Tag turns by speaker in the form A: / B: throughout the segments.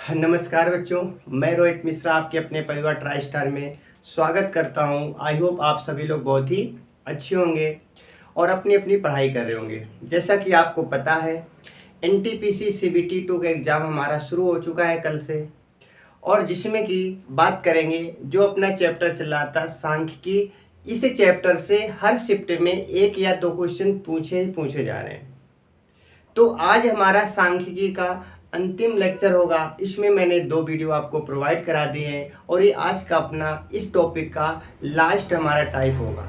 A: नमस्कार बच्चों, मैं रोहित मिश्रा आपके अपने परिवार ट्राई स्टार में स्वागत करता हूं। आई होप आप सभी लोग बहुत ही अच्छे होंगे और अपनी अपनी पढ़ाई कर रहे होंगे। जैसा कि आपको पता है, एनटीपीसी सीबीटी 2 का एग्ज़ाम हमारा शुरू हो चुका है कल से, और जिसमें कि बात करेंगे जो अपना चैप्टर चल रहा था सांख्यिकी। इस चैप्टर से हर शिफ्ट में एक या दो क्वेश्चन पूछे जा रहे हैं। तो आज हमारा सांख्यिकी का अंतिम लेक्चर होगा। इसमें मैंने 2 वीडियो आपको प्रोवाइड करा दिए हैं और ये आज का अपना इस टॉपिक का लास्ट हमारा टाइप होगा।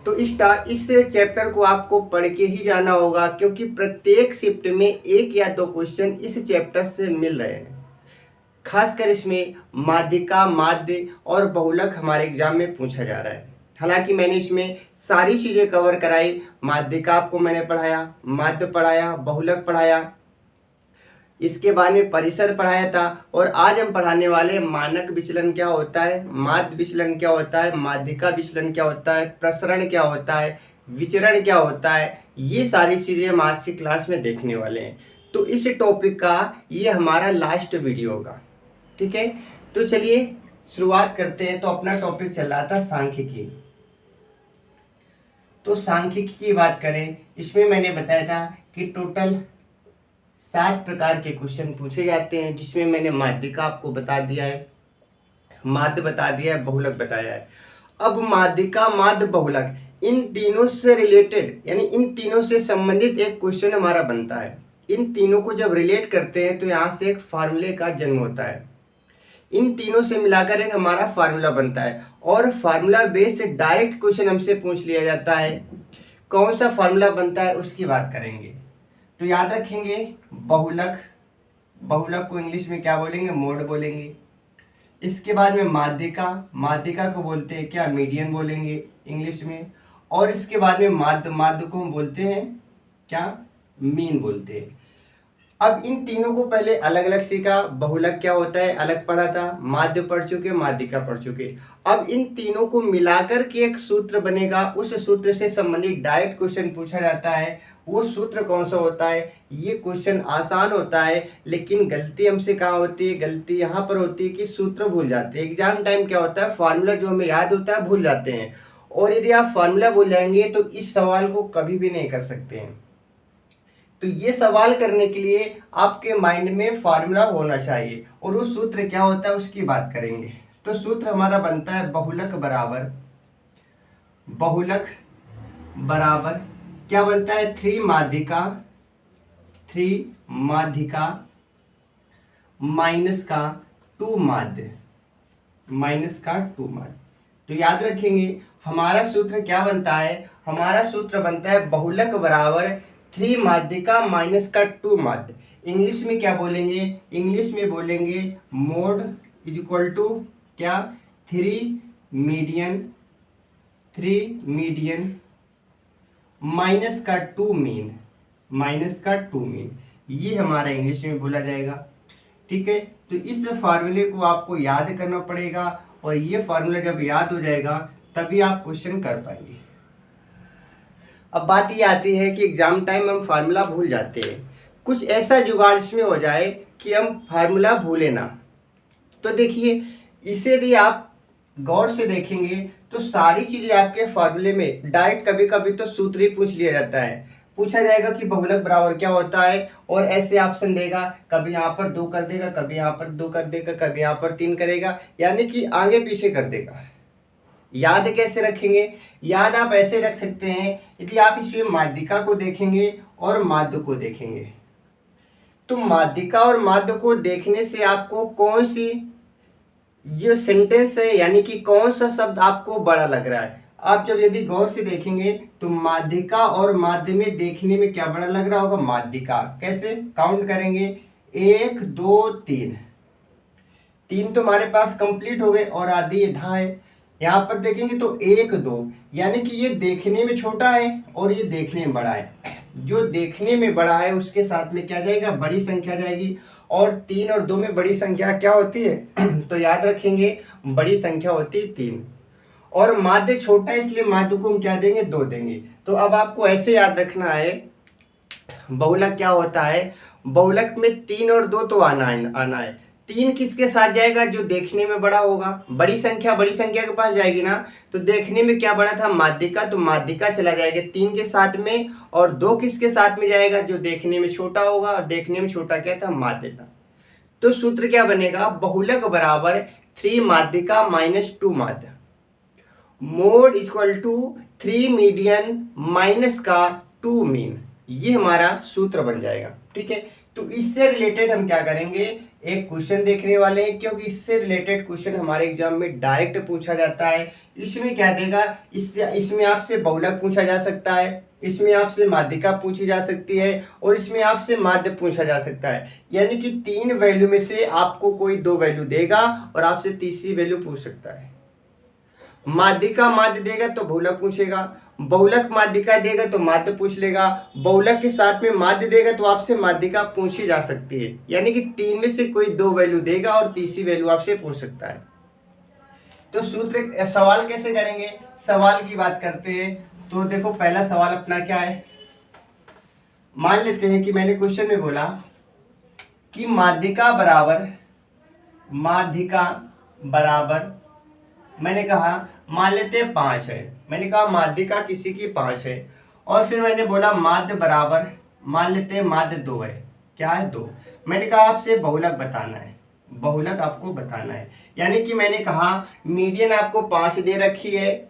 A: तो इस चैप्टर को आपको पढ़ के ही जाना होगा, क्योंकि प्रत्येक शिफ्ट में एक या दो क्वेश्चन इस चैप्टर से मिल रहे हैं। खासकर इसमें माध्यिका, माध्य और बहुलक हमारे एग्जाम में पूछा जा रहा है। हालांकि मैंने इसमें सारी चीज़ें कवर कराई। माध्यिका आपको मैंने पढ़ाया, माध्य पढ़ाया, बहुलक पढ़ाया, इसके बाद में परिसर पढ़ाया था। और आज हम पढ़ाने वाले मानक विचलन क्या होता है, माध्य विचलन क्या होता है, माध्यिका विचलन क्या होता है, प्रसरण क्या होता है, विचरण क्या होता है, ये सारी चीज़ें हम आज की क्लास में देखने वाले हैं। तो इस टॉपिक का ये हमारा लास्ट वीडियो होगा, ठीक है। तो चलिए शुरुआत करते हैं। तो अपना टॉपिक चल रहा था सांख्यिकी। तो सांख्यिकी की बात करें, इसमें मैंने बताया था कि टोटल 7 प्रकार के क्वेश्चन पूछे जाते हैं, जिसमें मैंने माध्यिका आपको बता दिया है, माध्य बता दिया है, बहुलक बताया है। अब माध्यिका, माध्य, बहुलक, इन तीनों से रिलेटेड यानी इन तीनों से संबंधित एक क्वेश्चन हमारा बनता है। इन तीनों को जब रिलेट करते हैं तो यहाँ से एक फार्मूले का जन्म होता है। इन तीनों से मिलाकर एक हमारा फार्मूला बनता है और फार्मूला बेस से डायरेक्ट क्वेश्चन हमसे पूछ लिया जाता है। कौन सा फार्मूला बनता है उसकी बात करेंगे। तो याद रखेंगे, बहुलक, बहुलक को इंग्लिश में क्या बोलेंगे, मोड बोलेंगे। इसके बाद में माध्यिका, माध्यिका को बोलते हैं क्या, मीडियन बोलेंगे इंग्लिश में। और इसके बाद में माध्य, माध्य को हम बोलते हैं क्या, मीन बोलते हैं। अब इन तीनों को पहले अलग अलग सीखा। बहुलक क्या होता है अलग पढ़ा था, माध्य पढ़ चुके, माध्यिका पढ़ चुके। अब इन तीनों को मिलाकर के एक सूत्र बनेगा। उस सूत्र से संबंधित डायरेक्ट क्वेश्चन पूछा जाता है। वो सूत्र कौन सा होता है, ये क्वेश्चन आसान होता है, लेकिन गलती हमसे कहाँ होती है, गलती यहाँ पर होती है कि सूत्र भूल जाते हैं। एग्जाम टाइम क्या होता है, फार्मूला जो हमें याद होता है भूल जाते हैं। और यदि आप फार्मूला भूल जाएंगे तो इस सवाल को कभी भी नहीं कर सकते हैं। तो ये सवाल करने के लिए आपके माइंड में फार्मूला होना चाहिए, और वो सूत्र क्या होता है उसकी बात करेंगे। तो सूत्र हमारा बनता है बहुलक बराबर, बहुलक बराबर क्या बनता है, 3 माध्यिका, 3 माध्यिका माइनस का 2 माध्य, माइनस का 2 माध्य। तो याद रखेंगे हमारा सूत्र क्या बनता है, हमारा सूत्र बनता है बहुलक बराबर 3 माध्यिका माइनस का 2 माध्य। इंग्लिश में क्या बोलेंगे, इंग्लिश में बोलेंगे मोड इज इक्वल टू क्या, 3 मीडियन, 3 मीडियन माइनस का 2 मीन, माइनस का 2 मीन। ये हमारा इंग्लिश में बोला जाएगा, ठीक है। तो इस फार्मूले को आपको याद करना पड़ेगा, और ये फार्मूला जब याद हो जाएगा तभी आप क्वेश्चन कर पाएंगे। अब बात ये आती है कि एग्जाम टाइम हम फार्मूला भूल जाते हैं। कुछ ऐसा जुगाड़ इसमें हो जाए कि हम फार्मूला भूलें ना। तो देखिए, इसे यदि आप गौर से देखेंगे तो सारी चीज़ें आपके फार्मूले में डायरेक्ट, कभी कभी तो सूत्र ही पूछ लिया जाता है। पूछा जाएगा कि बहुलक बराबर क्या होता है, और ऐसे ऑप्शन देगा, कभी यहाँ पर 2 कर देगा, कभी यहाँ पर 2 कर देगा, कभी यहाँ पर 3 करेगा, यानी कि आगे पीछे कर देगा। याद कैसे रखेंगे, याद आप ऐसे रख सकते हैं, यदि आप इसमें माध्यिका को देखेंगे और माध्य को देखेंगे, तो माध्यिका और माध्य को देखने से आपको कौन सी जो सेंटेंस है, यानी कि कौन सा शब्द आपको बड़ा लग रहा है, आप जब यदि गौर से देखेंगे तो माध्यिका और माध्य में देखने में क्या बड़ा लग रहा होगा, माध्यिका। कैसे काउंट करेंगे, 1 2 3, 3 तो हमारे पास कंप्लीट हो गए और आधी धा है। यहाँ पर देखेंगे तो 1 2, यानी कि ये देखने में छोटा है और ये देखने में बड़ा है। जो देखने में बड़ा है उसके साथ में क्या जाएगा, बड़ी संख्या जाएगी। और 3 और 2 में बड़ी संख्या क्या होती है तो याद रखेंगे बड़ी संख्या होती है 3। और माध्य छोटा है इसलिए माध्य को हम क्या देंगे, 2 देंगे। तो अब आपको ऐसे याद रखना है, बहुलक क्या होता है, बहुलक में 3 और 2 तो आना है, 3 किसके साथ जाएगा? जो देखने में बड़ा होगा। बड़ी संख्या के पास जाएगी ना, तो देखने में क्या बड़ा था? माध्यिका, तो माध्यिका चला जाएगा 3 के साथ में। और 2 किसके साथ में जाएगा? जो देखने में छोटा होगा, और देखने में छोटा क्या था? माध्यिका। तो सूत्र क्या बनेगा? बहुलक बराबर 3 माध्यिका माइनस 2 माध्य, mode equal to 3 median minus का 2 मीन। ये हमारा सूत्र बन जाएगा। ठीक है, तो इससे रिलेटेड हम क्या करेंगे? एक क्वेश्चन देखने वाले हैं, क्योंकि इससे रिलेटेड क्वेश्चन हमारे एग्जाम में डायरेक्ट पूछा जाता है। इसमें क्या देगा? इसमें आपसे बहुलक पूछा जा सकता है, इसमें आपसे माध्यिका पूछी जा सकती है, और इसमें आपसे माध्य पूछा जा सकता है। यानी कि 3 वैल्यू में से आपको कोई 2 वैल्यू देगा और आपसे तीसरी वैल्यू पूछ सकता है। माध्यिका माध्य देगा तो बहुलक पूछेगा, बहुलक माध्यिका देगा तो माध्य पूछ लेगा, बहुलक के साथ में माध्य देगा तो आपसे माध्यिका पूछी जा सकती है। यानी कि 3 में से कोई 2 वैल्यू देगा और तीसरी वैल्यू आपसे पूछ सकता है। तो सूत्र सवाल कैसे करेंगे? सवाल की बात करते हैं। तो देखो, पहला सवाल अपना क्या है? मान लेते हैं कि मैंने क्वेश्चन में बोला कि माध्यिका बराबर मैंने कहा, मान लेते हैं 5 है। मैंने कहा माध्यिका किसी की 5 है, और फिर मैंने बोला माध्य बराबर, मान लेते हैं माध्य 2 है। क्या है? 2। मैंने कहा आपसे बहुलक बताना है, बहुलक आपको बताना है। यानी कि मैंने कहा मीडियन आपको 5 दे रखी है,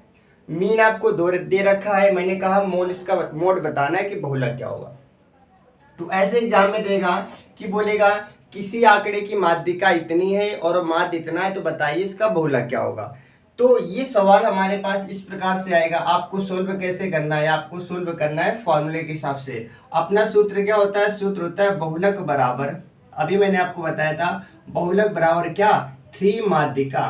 A: मीन आपको 2 दे रखा है। मैंने कहा मोड, इसका मोड बताना है कि बहुलक क्या होगा। तो ऐसे एग्जाम में देगा कि बोलेगा किसी आंकड़े की माध्यिका इतनी है और माध्य इतना है, तो बताइए इसका बहुलक क्या होगा। तो ये सवाल हमारे पास इस प्रकार से आएगा। आपको सोल्व कैसे करना है? आपको सोल्व करना है फॉर्मूले के हिसाब से। अपना सूत्र क्या होता है? सूत्र होता है बहुलक बराबर, अभी मैंने आपको बताया था, बहुलक बराबर क्या? 3 माध्यिका,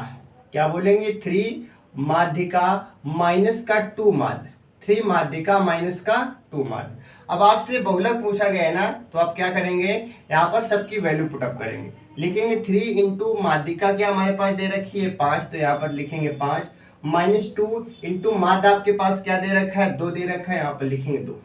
A: क्या बोलेंगे? 3 माध्यिका माइनस का 2 माध्य, 3 माध्यिका माइनस का 2 माध्य। अब आपसे बहुलक पूछा गया है ना, तो आप क्या करेंगे? यहाँ पर सबकी वैल्यू पुटअप करेंगे, लिखेंगे 3 इंटू माध्यिका क्या हमारे पास दे रखी है? 5, तो यहाँ पर लिखेंगे 5 माइनस 2 इंटू माध्य आपके पास क्या दे रखा है? 2 दे रखा है, यहाँ पर लिखेंगे 2,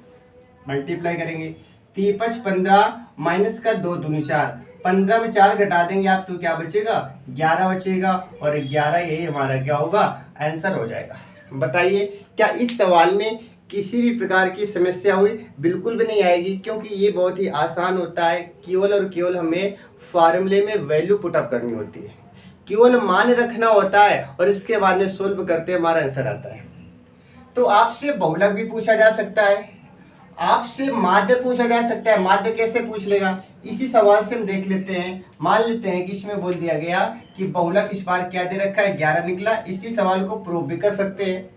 A: मल्टीप्लाई करेंगे। 3 5 15 माइनस का 2 दूनी 4, 15 में 4 घटा देंगे आप तो क्या बचेगा? 11 बचेगा, और 11 यही हमारा क्या होगा? आंसर हो जाएगा। बताइए, क्या इस सवाल में किसी भी प्रकार की समस्या हुई? बिल्कुल भी नहीं आएगी, क्योंकि ये बहुत ही आसान होता है। केवल और केवल हमें फार्मूले में वैल्यू पुटअप करनी होती है, केवल मान रखना होता है, और इसके बाद में सोल्व करते हमारा आंसर आता है। तो आपसे बहुलक भी पूछा जा सकता है, आपसे माध्य पूछा जा सकता है। माध्य कैसे पूछ लेगा? इसी सवाल से हम देख लेते हैं। मान लेते हैं कि इसमें बोल दिया गया कि बहुलक इस बार क्या दे रखा है? 11 निकला। इसी सवाल को प्रूव भी कर सकते हैं।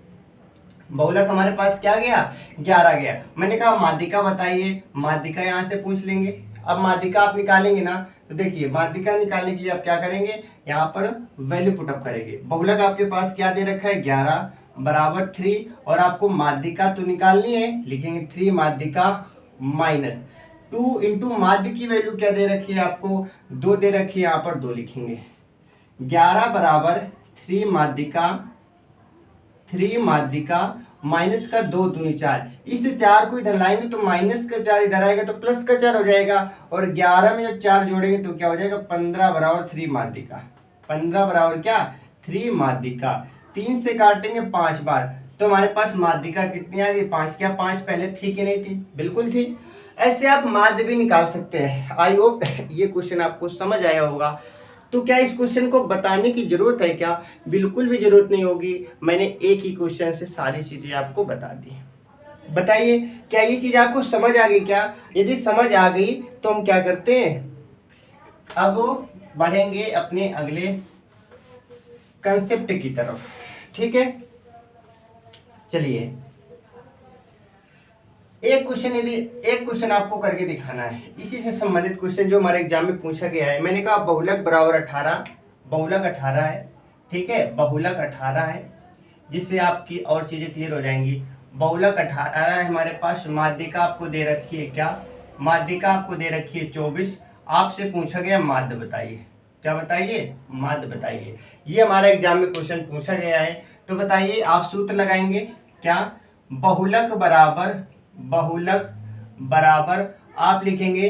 A: बहुलक हमारे पास क्या गया? 11 गया। मैंने कहा माध्यिका बताइए, माध्यिका यहाँ से पूछ लेंगे। अब माध्यिका आप निकालेंगे ना, तो देखिए माध्यिका निकालने के लिए आप क्या करेंगे? यहाँ पर वैल्यू पुटअप करेंगे। बहुलक आपके पास क्या दे रखा है? 11 बराबर 3, और आपको माध्यिका तो निकालनी है, लिखेंगे 3 माध्यिका माइनस 2 इंटू माध्य की वैल्यू क्या दे रखी है आपको? 2 दे रखी है, यहाँ पर 2 लिखेंगे। 11 बराबर 3 माध्यिका माइनस का 2 दूनी 4, इस 4 को इधर लाएंगे तो माइनस का 4 इधर आएगा तो प्लस का 4 हो जाएगा, और 11 में जब 4 जोड़ेंगे तो क्या हो जाएगा? 15 बराबर 3 माध्यिका। 15 बराबर क्या? 3 माध्यिका। 3 से काटेंगे 5 बार, तो हमारे पास माध्यिका कितनी आ गई? 5। क्या 5 पहले थी कि नहीं थी? बिल्कुल थी। ऐसे आप माध्य भी निकाल सकते हैं। आई होप ये क्वेश्चन आपको समझ आया होगा। तो क्या इस क्वेश्चन को बताने की जरूरत है क्या? बिल्कुल भी जरूरत नहीं होगी। मैंने एक ही क्वेश्चन से सारी चीजें आपको बता दी। बताइए, क्या ये चीज आपको समझ आ गई क्या? यदि समझ आ गई तो हम क्या करते हैं? अब बढ़ेंगे अपने अगले कंसेप्ट की तरफ। ठीक है, चलिए एक क्वेश्चन आपको करके दिखाना है, इसी से संबंधित क्वेश्चन जो हमारे एग्जाम में पूछा गया है। मैंने कहा बहुलक बराबर 18, बहुलक 18 है। ठीक है, बहुलक 18 है, जिससे आपकी और चीजें क्लियर हो जाएंगी। बहुलक 18 है हमारे पास। माध्यिका आपको दे रखी है क्या? माध्यिका आपको दे रखी है 24। आपसे पूछा गया माध्य बताइए। क्या बताइए? माध्य बताइए। ये हमारे एग्जाम में क्वेश्चन पूछा गया है। तो बताइए, आप सूत्र लगाएंगे क्या? बहुलक बराबर आप लिखेंगे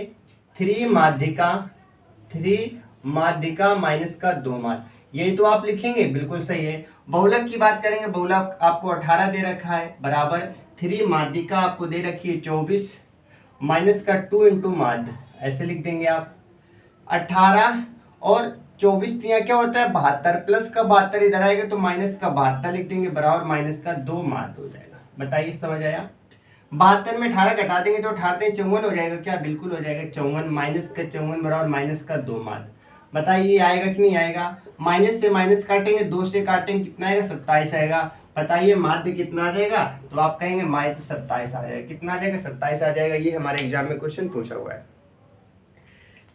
A: 3 माध्यिका माध्यिका माइनस का 2 माध्य, यही तो आप लिखेंगे, बिल्कुल सही है। बहुलक की बात करेंगे, बहुलक आपको 18 दे रखा है बराबर 3 माध्यिका आपको दे रखी है 24 माइनस का 2 इंटू माध्य, ऐसे लिख देंगे आप। 18 और 24 दिया क्या होता है 72, प्लस का 72 इधर आएगा तो माइनस का 72 लिख देंगे बराबर माइनस का 2 माध्य हो जाएगा। बताइए समझ आया? 72 में 18 घटा देंगे तो 18 54 हो जाएगा क्या? बिल्कुल हो जाएगा 54, माइनस का 54 बराबर माइनस का 2 माध्य। बताइए आएगा कि नहीं आएगा? माइनस से माइनस काटेंगे, 2 से काटेंगे, कितना आएगा 27 आएगा। बताइए माध्य कितना आ जाएगा? तो आप कहेंगे माध्य 27 आ जाएगा। कितना आ जाएगा? 27 आ जाएगा। ये हमारे एग्जाम में क्वेश्चन पूछा हुआ है।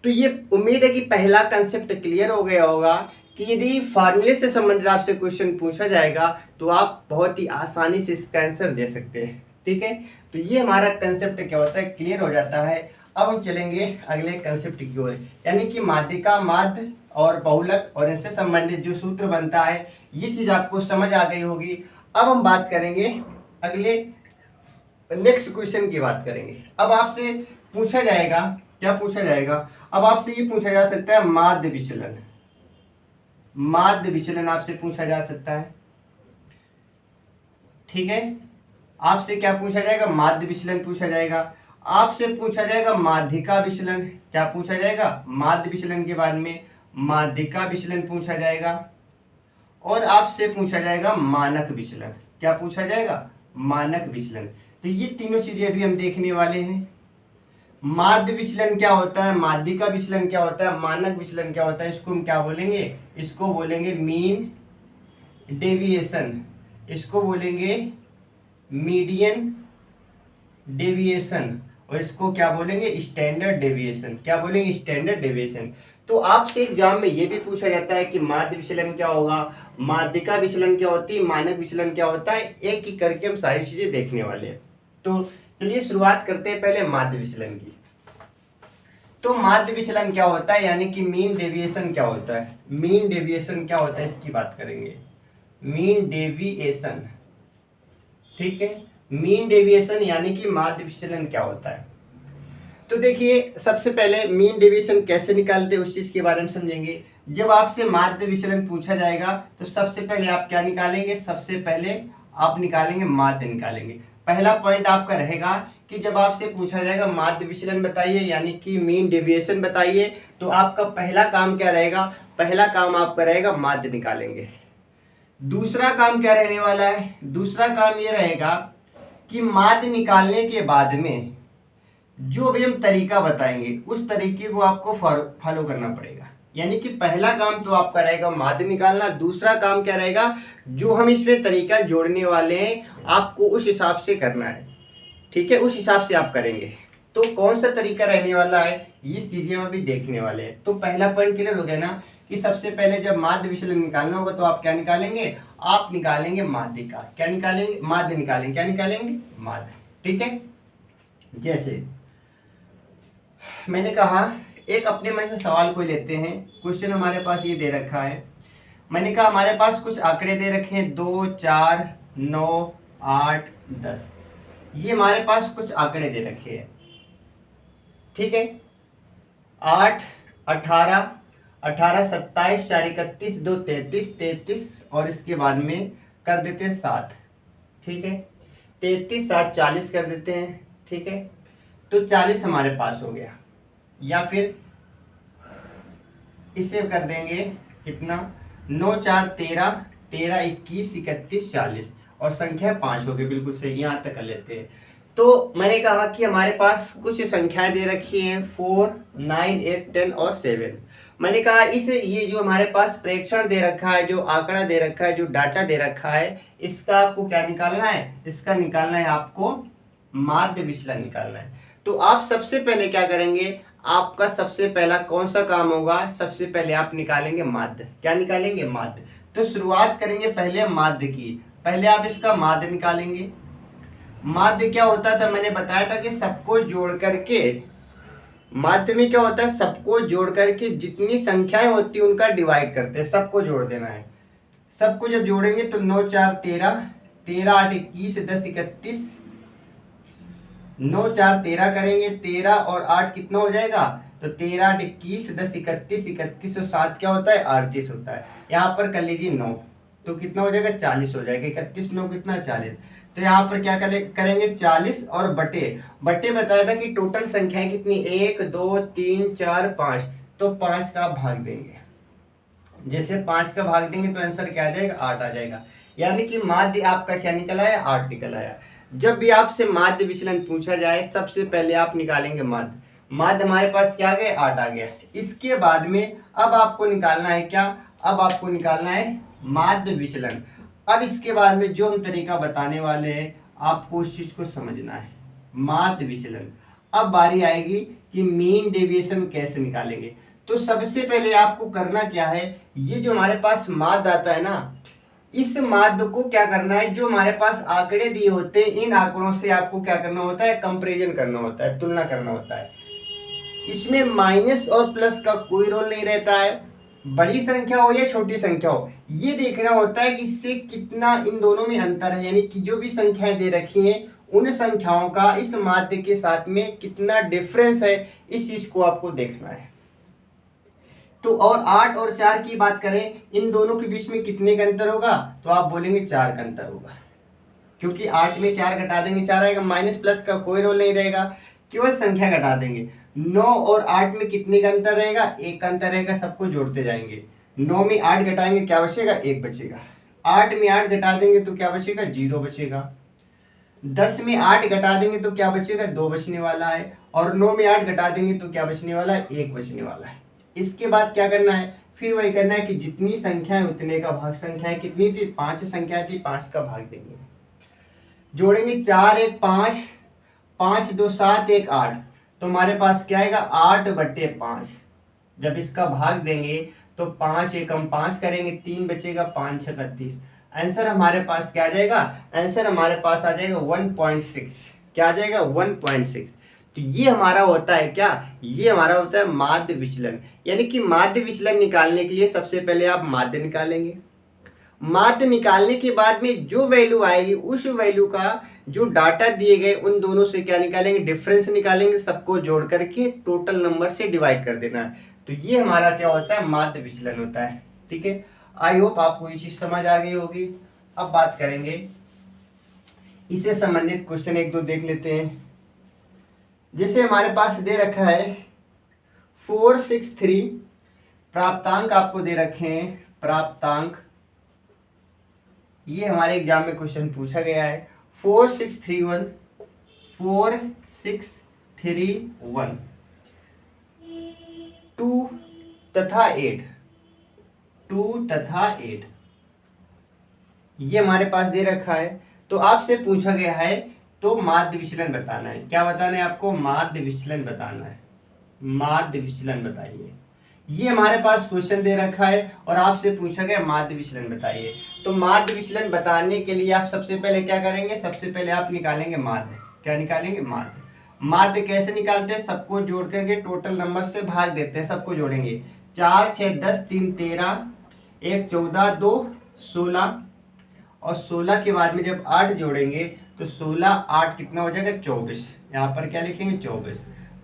A: तो ये उम्मीद है कि पहला कंसेप्ट क्लियर हो गया होगा कि यदि फार्मूले से संबंधित आपसे क्वेश्चन पूछा जाएगा तो आप बहुत ही आसानी से इसका आंसर दे सकते हैं। ठीक है, तो ये हमारा कंसेप्ट क्या होता है, क्लियर हो जाता है। अब हम चलेंगे अगले कंसेप्ट की ओर, यानी कि माध्यिका, माध्य और बहुलक और इनसे संबंधित जो सूत्र बनता है, ये चीज आपको समझ आ गई होगी। अब हम बात करेंगे अगले नेक्स्ट क्वेश्चन की बात करेंगे। अब आपसे पूछा जाएगा, क्या पूछा जाएगा? अब आपसे ये पूछा जा सकता है माध्य विचलन। माध्य विचलन आपसे पूछा जा सकता है। ठीक है, आपसे क्या पूछा जाएगा? माध्य विचलन पूछा जाएगा। आपसे पूछा जाएगा माध्यिका विचलन। क्या पूछा जाएगा? माध्य विचलन के बाद में माध्यिका विचलन पूछा जाएगा। और आपसे पूछा जाएगा मानक विचलन। क्या पूछा जाएगा? मानक विचलन। तो ये तीनों चीजें अभी हम देखने वाले हैं। माध्य विचलन क्या होता है, माध्यिका विचलन क्या होता है, मानक विचलन क्या होता है, इसको हम क्या बोलेंगे? इसको बोलेंगे मीन डेविएशन, इसको बोलेंगे मीडियन डेविएशन, और इसको क्या बोलेंगे? Standard deviation. क्या बोलेंगे? Standard deviation. तो आपसे एग्जाम में ये भी पूछा जाता है कि माध्य विचलन क्या होगा, माध्यिका विचलन क्या होती है, मानक विचलन क्या होता है। एक एक करके हम सारी चीजें देखने वाले हैं। तो चलिए शुरुआत करते हैं पहले माध्य विचलन की। तो माध्य विचलन क्या होता है, यानी कि मीन डेविएशन क्या होता है, मीन डेविएशन क्या होता है, इसकी बात करेंगे। मीन डेविएशन, ठीक है, मीन डेविएशन यानी कि माध्य विचलन क्या होता है। तो देखिए सबसे पहले मीन डेविएशन कैसे निकालते हैं उस चीज के बारे में समझेंगे। जब आपसे माध्य विचलन पूछा जाएगा तो सबसे पहले आप क्या निकालेंगे? सबसे पहले आप निकालेंगे माध्य निकालेंगे। पहला पॉइंट आपका रहेगा कि जब आपसे पूछा जाएगा माध्य विचलन बताइए, यानी कि मीन डेविएशन बताइए, तो आपका पहला काम क्या रहेगा? पहला काम आपका रहेगा माध्य निकालेंगे। दूसरा काम क्या रहने वाला है? दूसरा काम ये रहेगा कि माध्य निकालने के बाद में जो भी हम तरीका बताएंगे उस तरीके को आपको फॉलो करना पड़ेगा। यानी कि पहला काम तो आपका रहेगा माध्य निकालना, दूसरा काम क्या रहेगा? जो हम इसमें तरीका जोड़ने वाले हैं आपको उस हिसाब से करना है। ठीक है, उस हिसाब से आप करेंगे। तो कौन सा तरीका रहने वाला है ये चीजें हम अभी देखने वाले हैं। तो पहला पॉइंट क्लियर हो गया ना कि सबसे पहले जब माध्य विचलन निकालना होगा तो आप क्या निकालेंगे? आप निकालेंगे माध्यिका। क्या निकालेंगे? माध्य निकालेंगे। क्या निकालेंगे? माध्य। ठीक है, जैसे मैंने कहा एक अपने मन से सवाल को लेते हैं। क्वेश्चन हमारे पास ये दे रखा है। मैंने कहा हमारे पास कुछ आंकड़े दे रखे हैं 2, 4, 9, 8, 10। ये हमारे पास कुछ आंकड़े दे रखे हैं। ठीक है, 8, 18, 18, 27, 4, 31, 2, 33, 33 और इसके बाद में कर देते हैं 7। ठीक है, 33, 7, 40 कर देते हैं। ठीक है, तो 40 हमारे पास हो गया। या फिर इसे कर देंगे कितना? 9, 4, 13, 13, 21, 31, 40 और संख्या 5 हो गई। बिल्कुल सही, यहाँ तक कर लेते हैं। तो मैंने कहा कि हमारे पास कुछ संख्याएं दे रखी हैं 4, 9, 8, 10 और 7। मैंने कहा इस ये जो हमारे पास प्रेक्षण दे रखा है, जो आंकड़ा दे रखा है, जो डाटा दे रखा है, इसका आपको क्या निकालना है? इसका निकालना है आपको माध्य विचलन निकालना है। तो आप सबसे पहले क्या करेंगे? आपका सबसे पहला कौन सा काम होगा? सबसे पहले आप निकालेंगे माध्य। क्या निकालेंगे? माध्य। तो शुरुआत करेंगे पहले माध्य की। पहले आप इसका माध्य निकालेंगे। माध्य क्या होता था? मैंने बताया था कि सबको जोड़ करके, माध्य में क्या होता है? सबको जोड़ करके जितनी संख्याएं होती है उनका डिवाइड करते हैं, सबको जोड़ देना है। सबको जब जोड़ेंगे तो 9, 4, 13, 13, 8, 21, 10, 31, 9, 4, 13 करेंगे, 13 और 8 कितना हो जाएगा? तो 13 8 21 10 31 31 और 7 क्या होता है 38 होता है। यहाँ पर कर लीजिए 9, तो कितना हो जाएगा 40 हो जाएगा। 31 9 कितना 40। तो यहाँ पर क्या करेंगे 40 और बटे बटे बताया था कि टोटल संख्याएं कितनी 1 2 3 4 5, तो 5 का भाग देंगे। जैसे 5 का भाग देंगे तो आंसर क्या आ जाएगा 8 आ जाएगा। यानी कि माध्य आपका क्या निकल आया 8 निकल आया। जब भी आपसे माध्य विचलन पूछा जाए सबसे पहले आप निकालेंगे माध्य। माध्य हमारे पास क्या आ गया 8 आ गया। इसके बाद में अब आपको निकालना है क्या, अब आपको निकालना है माध्य विचलन। अब इसके बाद में जो हम तरीका बताने वाले हैं आपको उस चीज को समझना है माध्य विचलन। अब बारी आएगी कि मीन डेविएशन कैसे निकालेंगे। तो सबसे पहले आपको करना क्या है, ये जो हमारे पास माध्य आता है ना, इस माध्य को क्या करना है, जो हमारे पास आंकड़े दिए होते हैं इन आंकड़ों से आपको क्या करना होता है कंपैरिजन करना होता है, तुलना करना होता है। इसमें माइनस और प्लस का कोई रोल नहीं रहता है, बड़ी संख्या हो या छोटी संख्या हो, ये देखना होता है कि इससे कितना इन दोनों में अंतर है। यानी कि जो भी संख्याएं दे रखी हैं उन संख्याओं का इस माध्य के साथ में कितना डिफरेंस है, इस चीज को आपको देखना है। तो और 8 और 4 की बात करें, इन दोनों के बीच में कितने का अंतर होगा, तो आप बोलेंगे 4 का अंतर होगा, क्योंकि 8 में 4 घटा देंगे 4 आएगा। माइनस प्लस का कोई रोल नहीं रहेगा, केवल संख्या घटा देंगे। 9 और 8 में कितने का अंतर रहेगा, 1 का अंतर रहेगा, सबको जोड़ते जाएंगे। 9 में 8 घटाएंगे क्या बचेगा 1 बचेगा। 8 में 8 घटा देंगे तो क्या बचेगा 0 बचेगा। 10 में 8 घटा देंगे तो क्या बचेगा 2 बचने वाला है। और 9 में 8 घटा देंगे तो क्या बचने वाला है 1 बचने वाला है। इसके बाद क्या करना है, फिर वही करना है कि जितनी संख्याएं उतने का भाग। संख्याएं कितनी थी 5 संख्या थी, 5 का भाग देंगे। जोड़ेंगे 4 1 5, 5 2 7 1 8, तो हमारे पास क्या आएगा 8/5। जब इसका भाग देंगे तो 5 1 हम 5 करेंगे, 3 बचेगा, 5 6 31। आंसर हमारे पास क्या आ जाएगा, आंसर हमारे पास आ जाएगा 1.6। क्या आ जाएगा 1.6। तो ये हमारा होता है क्या, ये हमारा होता है माध्य विचलन। यानी कि माध्य विचलन निकालने के लिए सबसे पहले आप माध्य निकालेंगे। माध्य निकालने के बाद में जो वैल्यू आएगी उस वैल्यू का जो डाटा दिए गए उन दोनों से क्या निकालेंगे डिफरेंस निकालेंगे, सबको जोड़ करके टोटल नंबर से डिवाइड कर देना है। तो ये हमारा क्या होता है माध्य विचलन होता है। ठीक है, आई होप आपको ये चीज समझ आ गई होगी। अब बात करेंगे इससे संबंधित क्वेश्चन 1 2 देख लेते हैं। जैसे हमारे पास दे रखा है 463, प्राप्तांक आपको दे रखे हैं प्राप्तांक, ये हमारे एग्जाम में क्वेश्चन पूछा गया है। 4631 4631 2 तथा 8 ये हमारे पास दे रखा है। तो आपसे पूछा गया है तो माध्य विचलन बताना है। क्या बताना है आपको, माध्य विचलन बताना है। माध्य विचलन बताइए, ये हमारे पास क्वेश्चन दे रखा है और आपसे पूछा गया माध्य विचलन बताइए। तो माध्य विचलन बताने के लिए आप सबसे पहले क्या करेंगे, सबसे पहले आप निकालेंगे माध्य। क्या निकालेंगे माध्य। माध्य कैसे निकालते हैं, सबको जोड़ करके टोटल नंबर से भाग देते हैं, सबको जोड़ेंगे। 4 6 10 3 13, 1 14 2 16, और 16 के बाद में जब 8 जोड़ेंगे तो 16 8 कितना हो जाएगा 24। यहाँ पर क्या लिखेंगे 24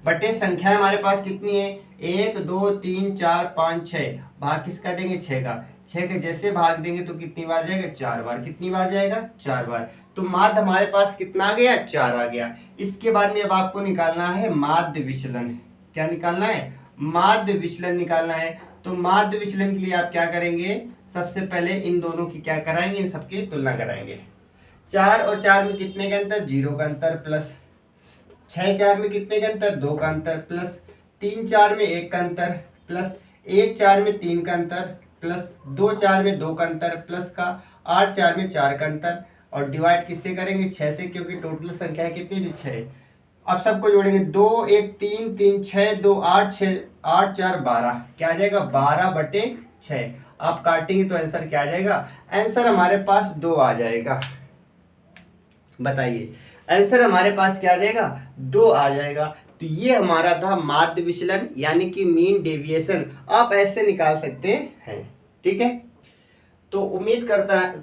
A: बटे संख्या हमारे पास कितनी है 1 2 3 4 5 6, भाग किसका देंगे 6 का। 6 के जैसे भाग देंगे तो कितनी बार जाएगा 4 बार। कितनी बार जाएगा 4 बार। तो माध्य हमारे पास कितना आ गया 4 आ गया। इसके बाद में अब आपको निकालना है माध्य विचलन। क्या निकालना है, माध्य विचलन निकालना है। तो माध्य विचलन के लिए आप क्या करेंगे, सबसे पहले इन दोनों की क्या कराएंगे, इन सबकी तुलना कराएंगे। 4 और 4 में कितने का अंतर 0 का अंतर, प्लस 6 4 में कितने का अंतर 2 का अंतर, प्लस 3 4 में 1 का अंतर, प्लस 1 4 में 3 का अंतर, प्लस 2 4 में 2 का अंतर, प्लस का 8 4 में 4 का अंतर। और डिवाइड किससे करेंगे 6 से, क्योंकि टोटल संख्या कितनी थी 6। अब सबको जोड़ेंगे 2 1 3 3 6 2 8 6 8 4 12, क्या आ जाएगा 12/6। आप काटेंगे तो आंसर क्या आ जाएगा, आंसर हमारे पास 2 आ जाएगा। बताइए आंसर हमारे पास क्या आ जाएगा 2 आ जाएगा। तो ये हमारा था माध्य विचलन यानी कि मीन डेविएशन। आप ऐसे निकाल सकते हैं। ठीक है, तो उम्मीद करता है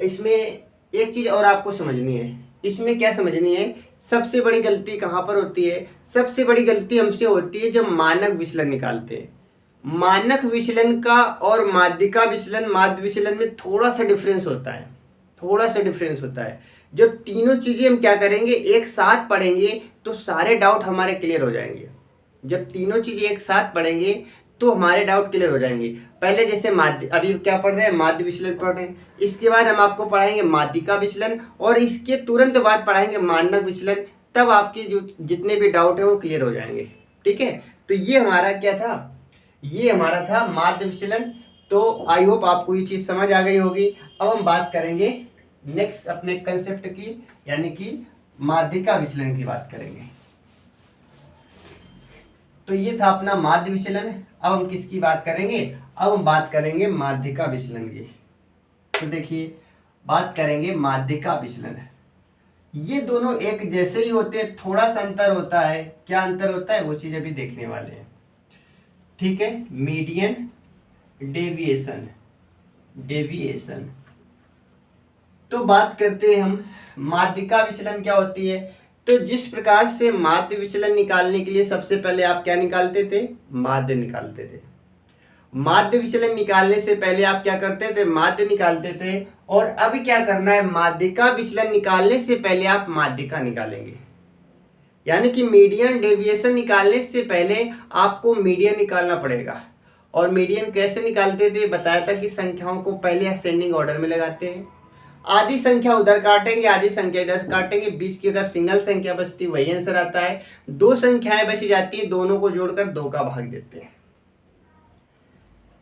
A: इसमें एक चीज और आपको समझनी है। इसमें क्या समझनी है, सबसे बड़ी गलती कहाँ पर होती है? सबसे बड़ी गलती हमसे होती है जब मानक विचलन निकालते हैं। मानक विचलन का और माध्यिका विचलन, माध्य विचलन में थोड़ा सा डिफरेंस होता है, थोड़ा सा डिफरेंस होता है। जब तीनों चीजें हम क्या करेंगे, एक साथ पढ़ेंगे तो सारे डाउट हमारे क्लियर हो जाएंगे। जब तीनों चीजें एक साथ पढ़ेंगे तो हमारे डाउट क्लियर हो जाएंगे। पहले जैसे माध्य, अभी क्या पढ़ रहे हैं, माध्य विचलन पढ़ रहे हैं। इसके बाद हम आपको पढ़ाएंगे माध्यिका विचलन और इसके तुरंत बाद पढ़ाएंगे मानक विचलन। तब आपके जो जितने भी डाउट है वो क्लियर हो जाएंगे। ठीक है, तो ये हमारा क्या था, ये हमारा था माध्य विचलन। तो आई होप आपको ये चीज समझ आ गई होगी। अब हम बात करेंगे नेक्स्ट अपने कंसेप्ट की, यानी कि माध्यिका विचलन की बात करेंगे। तो ये था अपना माध्य विचलन। अब हम किसकी बात करेंगे, अब हम बात करेंगे माध्यिका विचलन की। तो देखिए, बात करेंगे माध्यिका विचलन। ये दोनों एक जैसे ही होते हैं, थोड़ा सा अंतर होता है। क्या अंतर होता है वो चीज अभी देखने वाले हैं। ठीक है, मीडियन डेविएशन, डेविएशन। तो बात करते हैं हम माध्यिका विचलन क्या होती है। तो जिस प्रकार से माध्य विचलन निकालने के लिए सबसे पहले आप क्या निकालते थे, माध्य निकालते थे। माध्य विचलन निकालने से पहले आप क्या करते थे, माध्य निकालते थे। और अभी क्या करना है, माध्यिका विचलन निकालने से पहले आप माध्यिका निकालेंगे। यानी कि मीडियन डेविएशन निकालने से पहले आपको मीडियन निकालना पड़ेगा। और मीडियन कैसे निकालते थे, बताया था कि संख्याओं को पहले असेंडिंग ऑर्डर में लगाते हैं। आधी संख्या उधर काटेंगे, आधी संख्या इधर काटेंगे, बीच की अगर सिंगल संख्या बचती वही आंसर आता है। दो संख्याएं बची जाती है, दोनों को जोड़कर 2 का भाग देते हैं।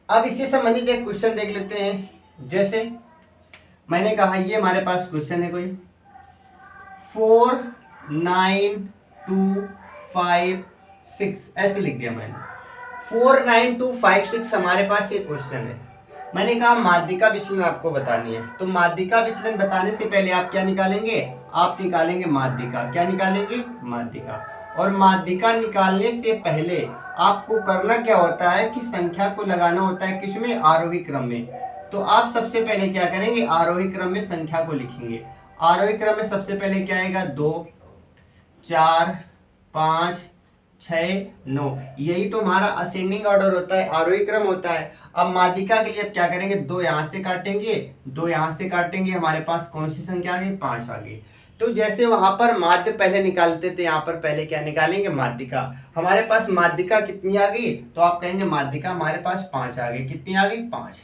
A: अब इससे संबंधित एक क्वेश्चन देख लेते हैं। जैसे मैंने कहा ये हमारे पास क्वेश्चन है कोई 4 9 2 5 6, ऐसे लिख दिया मैंने। 4 9 2 5 6 हमारे पास ये क्वेश्चन है। मैंने कहा माध्यिका विचलन आपको बतानी है। तो माध्यिका विचलन बताने से पहले आप क्या निकालेंगे, आप निकालेंगे माध्यिका। क्या निकालेंगे, माध्यिका। और माध्यिका निकालने से पहले आपको करना क्या होता है कि संख्या को लगाना होता है किसमें, आरोही क्रम में। तो आप सबसे पहले क्या करेंगे, आरोही क्रम में संख्या को लिखेंगे। आरोही क्रम में सबसे पहले क्या आएगा, 2 4 5 6 9, यही तो हमारा असेंडिंग ऑर्डर होता है, आरोही क्रम होता है। अब माध्यिका के लिए अब क्या करेंगे, 2 यहाँ से काटेंगे, 2 यहाँ से काटेंगे, हमारे पास कौन सी संख्या आ गई, 5 आ गई। तो जैसे वहां पर माध्य पहले निकालते थे, यहाँ पर पहले क्या निकालेंगे, माध्यिका। हमारे पास माध्यिका कितनी आ गई, तो आप कहेंगे माध्यिका हमारे पास 5 आ गई। कितनी आ गई, 5।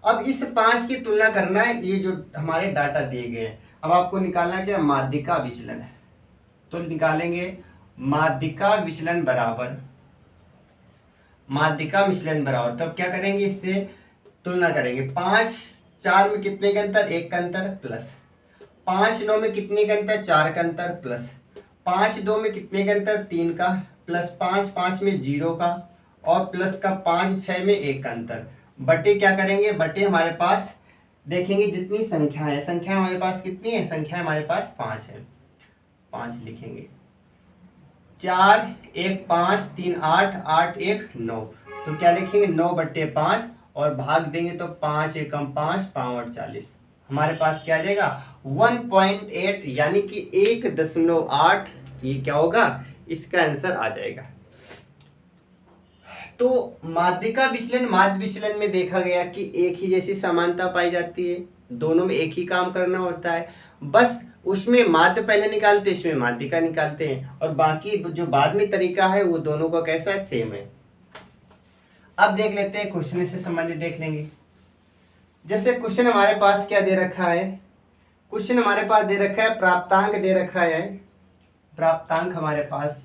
A: अब इस 5 की तुलना करना है, ये जो हमारे डाटा दिए गए हैं। अब आपको निकालना क्या, माध्यिका विचलन है। तो निकालेंगे माध्यिका विचलन बराबर, माध्यिका विचलन बराबर, तब क्या करेंगे, इससे तुलना करेंगे। 5 4 में कितने का अंतर, 1 का अंतर, प्लस 5 9 में कितने का अंतर, 4 का अंतर, प्लस 5 2 में कितने का अंतर, 3 का, प्लस 5 5 में 0 का, और प्लस का 5 6 में 1 का अंतर, बटे क्या करेंगे, बटे हमारे पास देखेंगे जितनी संख्या है, संख्या हमारे पास कितनी है, संख्या हमारे पास 5 है, 5 लिखेंगे। 4 1 5 3 8 8 1 9, तो क्या लिखेंगे, 9 बट्टे 5 और भाग देंगे तो 5 एकम 5 5 और 40, हमारे पास क्या आ जाएगा 1.8, यानी कि 1.8। ये क्या होगा, इसका आंसर आ जाएगा। तो माध्यिका विचलन, माध्य विचलन में देखा गया कि एक ही जैसी समानता पाई जाती है, दोनों में एक ही काम करना होता है, बस उसमें माध्य पहले निकालते हैं, इसमें माध्यिका निकालते हैं, और बाकी जो बाद में तरीका है वो दोनों का कैसा है, सेम है। अब देख लेते हैं क्वेश्चन से संबंधित देख लेंगे। जैसे क्वेश्चन हमारे पास क्या दे रखा है, क्वेश्चन हमारे पास दे रखा है प्राप्तांक दे रखा है, प्राप्तांक हमारे पास,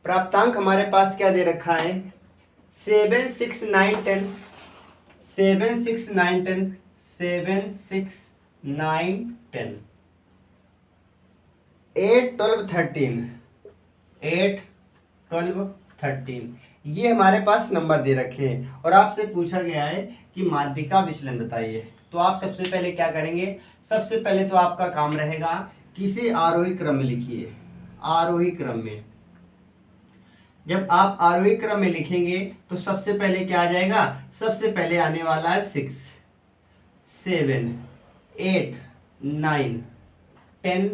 A: प्राप्तांक हमारे पास क्या दे रखा है, 7 6 9 10, 7 6 9 10, 7 6 9 10, 8 12 13, 8 12 13, ये हमारे पास नंबर दे रखे हैं। और आपसे पूछा गया है कि माध्यिका विचलन बताइए। तो आप सबसे पहले क्या करेंगे, सबसे पहले तो आपका काम रहेगा कि इसे आरोही क्रम में लिखिए। आरोही क्रम में जब आप आरोही क्रम में लिखेंगे तो सबसे पहले क्या आ जाएगा, सबसे पहले आने वाला है 6 7 8 9 10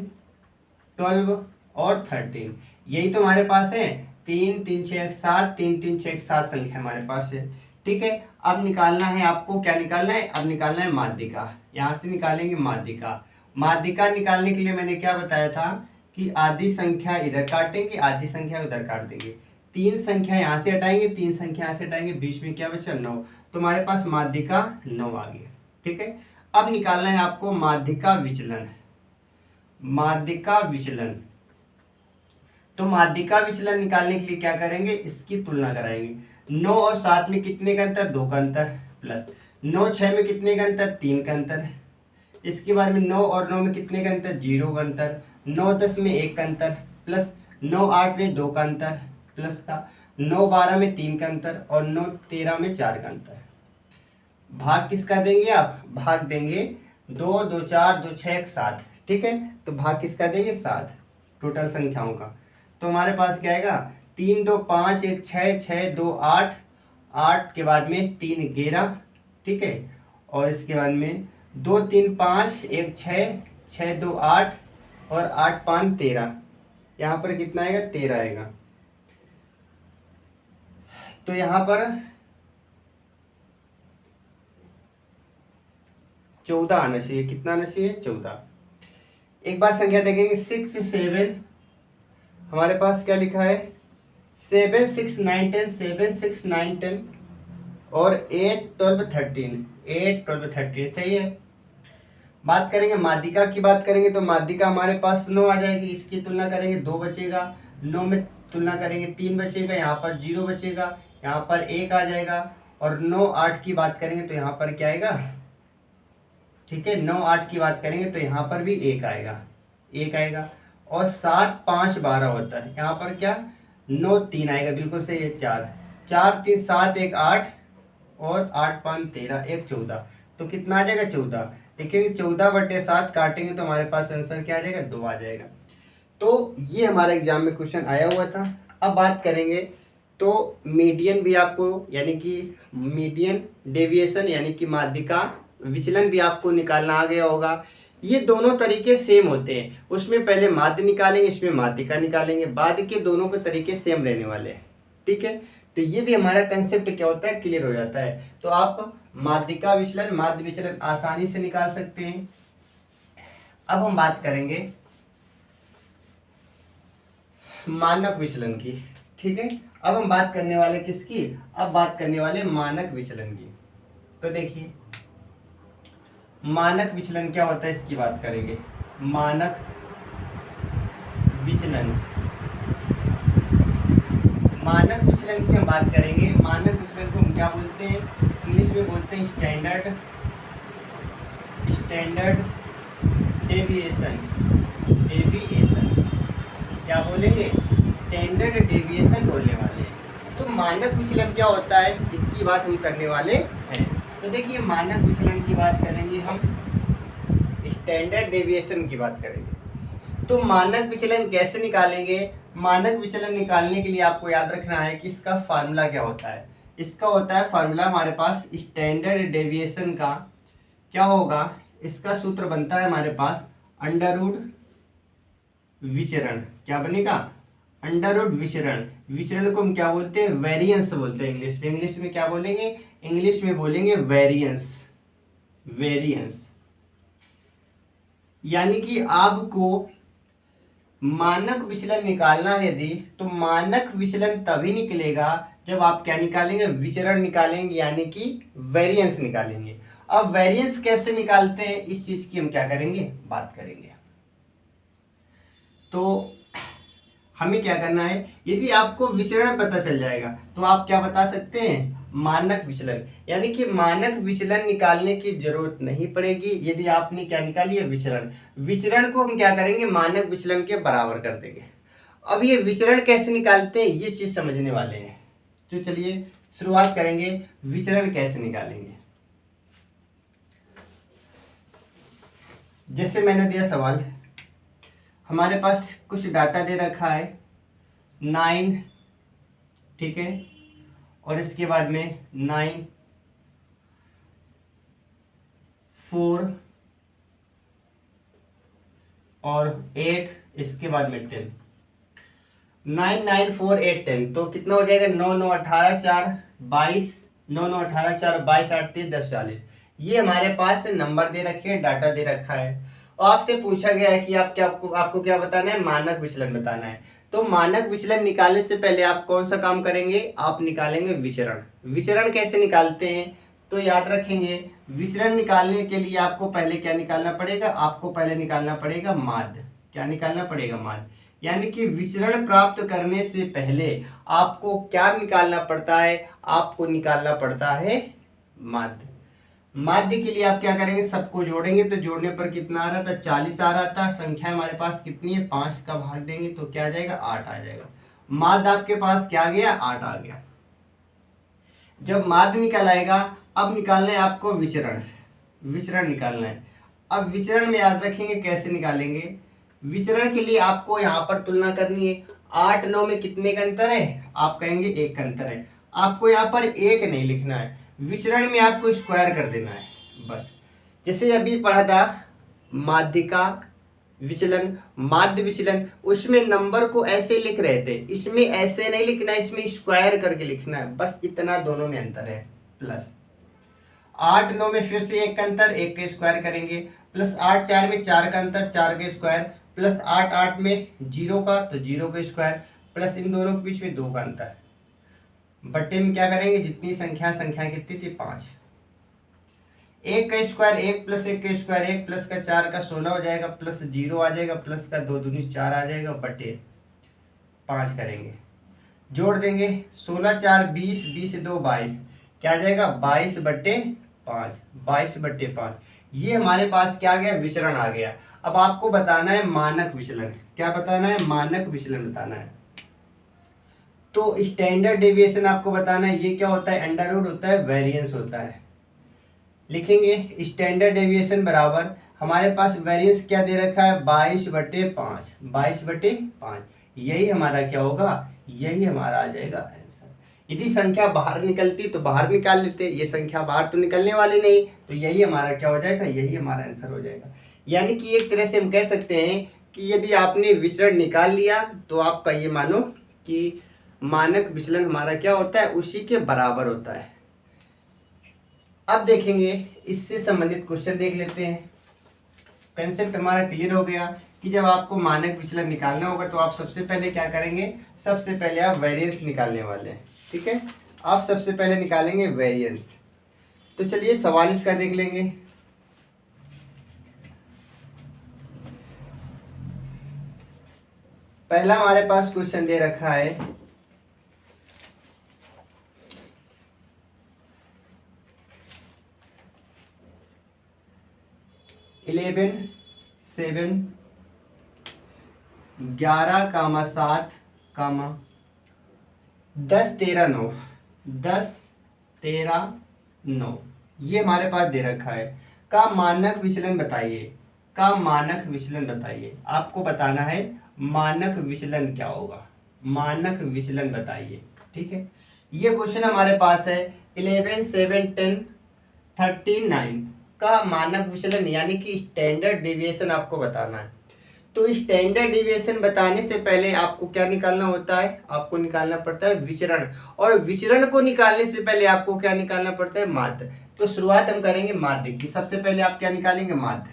A: 12 और 13, यही तो हमारे पास है। 3 3 6 7, 3 3 6 7 संख्या हमारे पास है। ठीक है, अब निकालना है आपको, क्या निकालना है, अब निकालना है माध्यिका। यहाँ से निकालेंगे माध्यिका। माध्यिका निकालने के लिए मैंने क्या बताया था कि आधी संख्या इधर काटेंगे, आधी संख्या उधर काट देंगे। 3 संख्या यहाँ से हटाएंगे, 3 संख्या यहाँ से हटाएंगे, बीच में क्या बचा 9, तो हमारे पास माध्यिका 9 आ गई। ठीक है, अब निकालना है आपको माध्यिका विचलन। माध्यिका विचलन, तो माध्यिका विचलन निकालने के लिए क्या करेंगे, इसकी तुलना कराएंगे। 9 और 7 में कितने का अंतर, 2 का अंतर, प्लस 9 6 में कितने का अंतर, 3 का अंतर। इसके बाद में 9 और 9 में कितने का अंतर, 0 का अंतर। 9 10 में 1 का अंतर, प्लस 9 8 में 2 का अंतर, प्लस का 9 12 में 3 का अंतर, और 9 13 में 4 का अंतर। भाग किसका देंगे आप, भाग देंगे 2 2 4 2 6 7। ठीक है, तो भाग किसका देंगे, 7 टोटल संख्याओं का। तो हमारे पास क्या आएगा, 3 2 5 1 6 6 2 8, 8 के बाद में 3 11। ठीक है, और इसके बाद में 2 3 5 1 6 6 2 8 और 8 5 13। यहाँ पर कितना आएगा, 13 आएगा। तो यहाँ पर 14 आना चाहिए, कितना आना चाहिए, 14। एक बार संख्या देखेंगे 6 7, हमारे पास क्या लिखा है, 7 6 9 10, 7 6 9 10 और 8 12 13, 8 12 13 सही है। बात करेंगे माध्यिका की, बात करेंगे तो माध्यिका हमारे पास 9 आ जाएगी। इसकी तुलना करेंगे 2 बचेगा, 9 में तुलना करेंगे 3 बचेगा, यहाँ पर 0 बचेगा, यहाँ पर 1 आ जाएगा। और 9 8 की बात करेंगे तो यहाँ पर क्या आएगा, ठीक है, 9 8 की बात करेंगे तो यहाँ पर भी 1 आएगा, 1 आएगा। और 7 5 12 होता है, यहाँ पर क्या 9 3 आएगा, बिल्कुल सही है, 4 4 3 7 1 8 और 8 5 13 1 14, तो कितना आ जाएगा, 14। देखेंगे 14/7 काटेंगे तो हमारे पास आंसर क्या आ जाएगा, 2 आ जाएगा। तो ये हमारा एग्जाम में क्वेश्चन आया हुआ था। अब बात करेंगे तो मीडियन भी आपको, यानी कि मीडियन डेविएशन यानी कि माध्यिका विचलन भी आपको निकालना आ गया होगा। ये दोनों तरीके सेम होते हैं, उसमें पहले माध्य निकालेंगे, इसमें माध्यिका निकालेंगे, बाद के दोनों के तरीके सेम रहने वाले हैं। ठीक है, तो ये भी हमारा कंसेप्ट क्या होता है, क्लियर हो जाता है। तो आप माध्यिका विचलन, माध्य विचलन आसानी से निकाल सकते हैं। अब हम बात करेंगे मानक विचलन की। ठीक है, अब हम बात करने वाले किसकी, अब बात करने वाले मानक विचलन की। तो देखिए मानक विचलन क्या होता है, इसकी बात करेंगे। मानक विचलन, मानक विचलन की हम बात करेंगे। मानक विचलन को हम क्या बोलते हैं, इंग्लिश में बोलते हैं स्टैंडर्ड डेविएशन। डेविएशन क्या बोलेंगे, स्टैंडर्ड डेविएशन बोलने वाले हैं। तो मानक विचलन क्या होता है, इसकी बात हम करने वाले हैं। तो देखिए मानक विचलन की बात करेंगे हम, स्टैंडर्ड डेविएशन की बात करेंगे। तो मानक विचलन कैसे निकालेंगे, मानक विचलन निकालने के लिए आपको याद रखना है कि इसका फार्मूला क्या होता है। इसका होता है फार्मूला हमारे पास स्टैंडर्ड डेविएशन का क्या होगा, इसका सूत्र बनता है हमारे पास अंडर रूट विचरण। क्या बनेगा, अंडर रूट विचरण। विचरण को हम क्या बोलते हैं, वेरिएंस बोलते हैं इंग्लिश में। इंग्लिश में क्या बोलेंगे, इंग्लिश में बोलेंगे वेरिएंस। वेरिएंस यानी कि आपको मानक विचलन निकालना है यदि, तो मानक विचलन तभी निकलेगा जब आप क्या निकालेंगे, विचरण निकालेंगे, यानी कि वेरिएंस निकालेंगे। अब वेरिएंस कैसे निकालते हैं, इस चीज की हम क्या करेंगे, बात करेंगे। तो हमें क्या करना है, यदि आपको विचरण पता चल जाएगा तो आप क्या बता सकते हैं, मानक विचलन। यानी कि मानक विचलन निकालने की जरूरत नहीं पड़ेगी यदि आपने क्या निकाली है, विचरण। विचरण को हम क्या करेंगे, मानक विचलन के बराबर कर देंगे। अब ये विचरण कैसे निकालते हैं, ये चीज समझने वाले हैं। तो चलिए शुरुआत करेंगे, विचरण कैसे निकालेंगे। जैसे मैंने दिया सवाल, हमारे पास कुछ डाटा दे रखा है 9, ठीक है, और इसके बाद में 9 4 और 8 इसके बाद में 10, 9 9 4 8 10, तो कितना हो जाएगा 9 9 18 4 22, 9 9 18 4 22 8 3 10 40। ये हमारे पास नंबर दे रखे हैं, डाटा दे रखा है और आपसे पूछा गया है कि आपको क्या बताना है, मानक विचलन बताना है। तो मानक विचलन निकालने से पहले आप कौन सा काम करेंगे, आप निकालेंगे विचरण। विचरण कैसे निकालते हैं, तो याद रखेंगे विचरण निकालने के लिए आपको पहले क्या निकालना पड़ेगा, आपको पहले निकालना पड़ेगा माध्य। क्या निकालना पड़ेगा, माध्य। यानी कि विचरण प्राप्त करने से पहले आपको क्या निकालना पड़ता है, आपको निकालना पड़ता है माध्य। माध्य के लिए आप क्या करेंगे, सबको जोड़ेंगे तो जोड़ने पर कितना आ रहा था, 40 आ रहा था। संख्या हमारे पास कितनी है, 5 का भाग देंगे तो क्या आ जाएगा, 8 आ जाएगा। माध्य आपके पास क्या आ गया, 8 आ गया। जब माध्य निकल आएगा, अब निकालना है आपको विचरण। विचरण निकालना है। अब विचरण में याद रखेंगे कैसे निकालेंगे, विचरण के लिए आपको यहाँ पर तुलना करनी है। 8 9 में कितने का अंतर है, आप कहेंगे 1 का अंतर है। आपको यहाँ पर 1 नहीं लिखना है, विचरण में आपको स्क्वायर कर देना है बस। जैसे अभी पढ़ा था माध्यिका विचलन, माध्य विचलन, उसमें नंबर को ऐसे लिख रहे थे, इसमें ऐसे नहीं लिखना है, इसमें स्क्वायर करके लिखना है, बस इतना दोनों में अंतर है। प्लस 8 9 में फिर से 1 का अंतर, 1 का स्क्वायर करेंगे, प्लस 8 4 में 4 का अंतर, 4 का स्क्वायर, प्लस 8 8 में 0 का तो 0 का स्क्वायर, प्लस इन दोनों के बीच में 2 का अंतर। बट्टे में क्या करेंगे, जितनी संख्या कितनी थी, 5। 1 का स्क्वायर 1 प्लस 1 का स्क्वायर 1 प्लस का 4 का 16 हो जाएगा, प्लस 0 आ जाएगा, प्लस का 2 दूनी 4 आ जाएगा, बट्टे 5 करेंगे, जोड़ देंगे 16 4 20, 20 2 22, क्या आ जाएगा 22 बट्टे 5, 22 बट्टे 5। ये हमारे पास क्या आ गया, विचरण आ गया। अब आपको बताना है मानक विचलन। क्या बताना है, मानक विचलन बताना है। तो स्टैंडर्ड डेविएशन आपको बताना है, ये क्या होता है, अंडर रूट होता है, वेरिएंस होता है। लिखेंगे स्टैंडर्ड डेविएशन बराबर, हमारे पास वेरिएंस क्या दे रखा है, 22 बटे 5, 22 बटे 5। यही हमारा क्या होगा, यही हमारा आ जाएगा आंसर। यदि संख्या बाहर निकलती तो बाहर निकाल लेते, ये संख्या बाहर तो निकलने वाली नहीं, तो यही हमारा क्या हो जाएगा, यही हमारा आंसर हो जाएगा। यानी कि एक तरह से हम कह सकते हैं कि यदि आपने विचरण निकाल लिया तो आपका ये मानो कि मानक विचलन हमारा क्या होता है, उसी के बराबर होता है। अब देखेंगे इससे संबंधित क्वेश्चन देख लेते हैं। कंसेप्ट हमारा क्लियर हो गया कि जब आपको मानक विचलन निकालना होगा तो आप सबसे पहले क्या करेंगे, सबसे पहले आप वेरिएंस निकालने वाले हैं। ठीक है, आप सबसे पहले निकालेंगे वेरिएंस। तो चलिए सवाल इसका देख लेंगे। पहला हमारे पास क्वेश्चन दे रखा है, इलेवन 7 11 कामा 7 कामा 10 13 9, 10 13 9, ये हमारे पास दे रखा है। का मानक विचलन बताइए, का मानक विचलन बताइए। आपको बताना है मानक विचलन क्या होगा, मानक विचलन बताइए। ठीक है, ये क्वेश्चन हमारे पास है 11 7 10 13 9 का मानक विचलन यानी कि स्टैंडर्ड डेविएशन आपको बताना है। तो स्टैंडर्ड डेविएशन बताने से पहले आपको क्या निकालना होता है, आपको निकालना पड़ता है विचरण, और विचरण को निकालने से पहले आपको क्या निकालना पड़ता है, माध्य। तो शुरुआत हम करेंगे माध्य की। सबसे पहले आप क्या निकालेंगे, माध्य।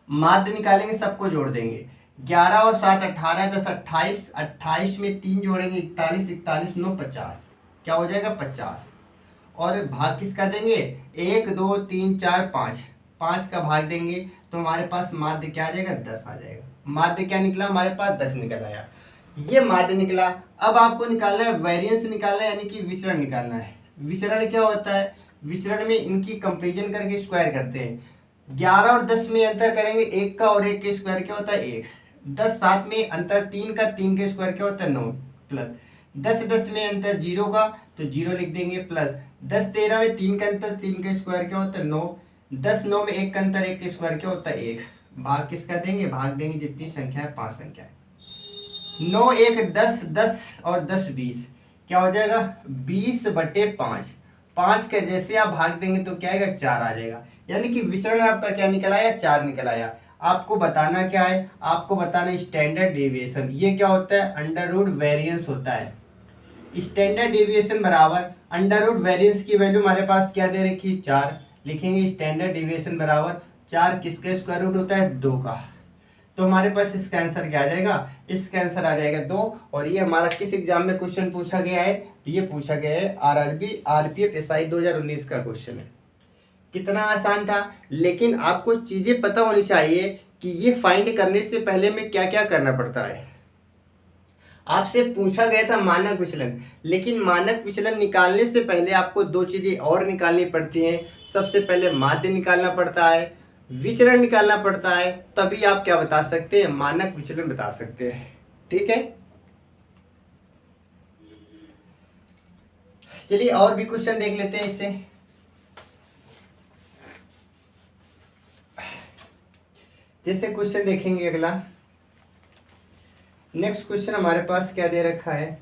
A: माध्य निकालेंगे, सबको जोड़ देंगे। 11 और 7 18, 10 28, 28 में 3 जोड़ेंगे 41, 41 9 50, क्या हो जाएगा 50। और भाग किसका देंगे, 1 2 3 4 5, 5 का भाग देंगे तो हमारे पास माध्य क्या आ जाएगा, 10 आ जाएगा। माध्य क्या निकला, हमारे पास 10 निकल आया, ये माध्य निकला। अब आपको निकालना है वेरिएंस निकालना है, यानी कि विचरण निकालना है। विचरण क्या होता है, विचरण में इनकी कंपेरिजन करके स्क्वायर करते हैं। 11 और 10 में अंतर करेंगे 1 का, और 1 के स्क्वायर क्या होता है 1। 10 7 में अंतर 3 का, 3 के स्क्वायर क्या होता है 9, प्लस 10 10 में अंतर 0 का तो 0 लिख देंगे, प्लस 10 13 में 3 का अंतर, 3 का स्क्वायर क्या होता है 9, 10 9 में 1 का अंतर, 1 का स्क्वायर क्या होता है 1। भाग किसका देंगे, भाग देंगे जितनी संख्या है 5 संख्या है। 9 1 10, 10 और 10 20, क्या हो जाएगा 20 बटे 5। 5 के जैसे आप भाग देंगे तो क्या आएगा, 4 आ जाएगा। यानी कि विचरण आपका क्या निकल आया, 4 निकल आया। आपको बताना क्या है, आपको बताना स्टैंडर्ड डेविएशन। ये क्या होता है, अंडर रूट वेरिएंस होता है। स्टैंडर्ड डेविएशन बराबर अंडर रूट वेरिएंस की वैल्यू हमारे पास क्या दे रखी है, 4 लिखेंगे। स्टैंडर्ड डेविएशन बराबर 4 किसका स्क्वायर रूट होता है, 2 का। तो हमारे पास इसका आंसर क्या आ जाएगा, इसका आंसर आ जाएगा 2। और ये हमारा किस एग्जाम में क्वेश्चन पूछा गया है, तो ये पूछा गया है आरआरबी आरपीएफ एसआई 2019 का क्वेश्चन है। कितना आसान था, लेकिन आपको चीजें पता होनी चाहिए कि ये फाइंड करने से पहले में क्या क्या करना पड़ता है। आपसे पूछा गया था मानक विचलन, लेकिन मानक विचलन निकालने से पहले आपको दो चीजें और निकालनी पड़ती हैं। सबसे पहले माध्य निकालना पड़ता है, विचलन निकालना पड़ता है, तभी आप क्या बता सकते हैं, मानक विचलन बता सकते हैं। ठीक है, चलिए और भी क्वेश्चन देख लेते हैं इससे। जैसे क्वेश्चन देखेंगे अगला, नेक्स्ट क्वेश्चन हमारे पास क्या दे रखा है,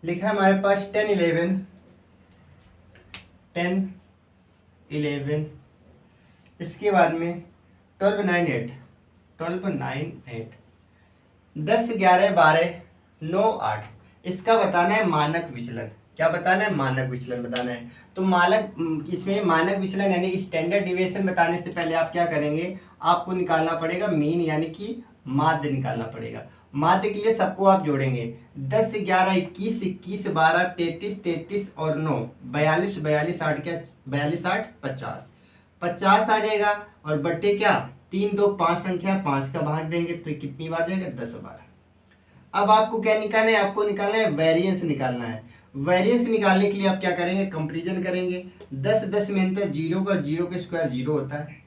A: लिखा है हमारे पास 10 11 इसके बाद में 12 9 8 10 11 12 9 8 इसका बताना है मानक विचलन। क्या बताना है, मानक विचलन बताना है। तो मानक, इसमें मानक विचलन यानी स्टैंडर्ड डिविएशन बताने से पहले आप क्या करेंगे, आपको निकालना पड़ेगा मीन यानी कि माध्य निकालना पड़ेगा। माध्य के लिए सबको आप जोड़ेंगे, 10 11 21 21 12 33 33 और 9 42 42 8 क्या 42 8 50 50 आ जाएगा। और बट्टे क्या 3 2 5 संख्या 5 का भाग देंगे तो कितनी बार जाएगा, 10 बार। अब आपको क्या निकालना है, आपको निकालना है वेरिएंस निकालना है। वेरिएंस निकालने के लिए आप क्या करेंगे, कंपैरिजन करेंगे। 10 10 में अंतर 0 का, 0 का स्क्वायर 0 होता है।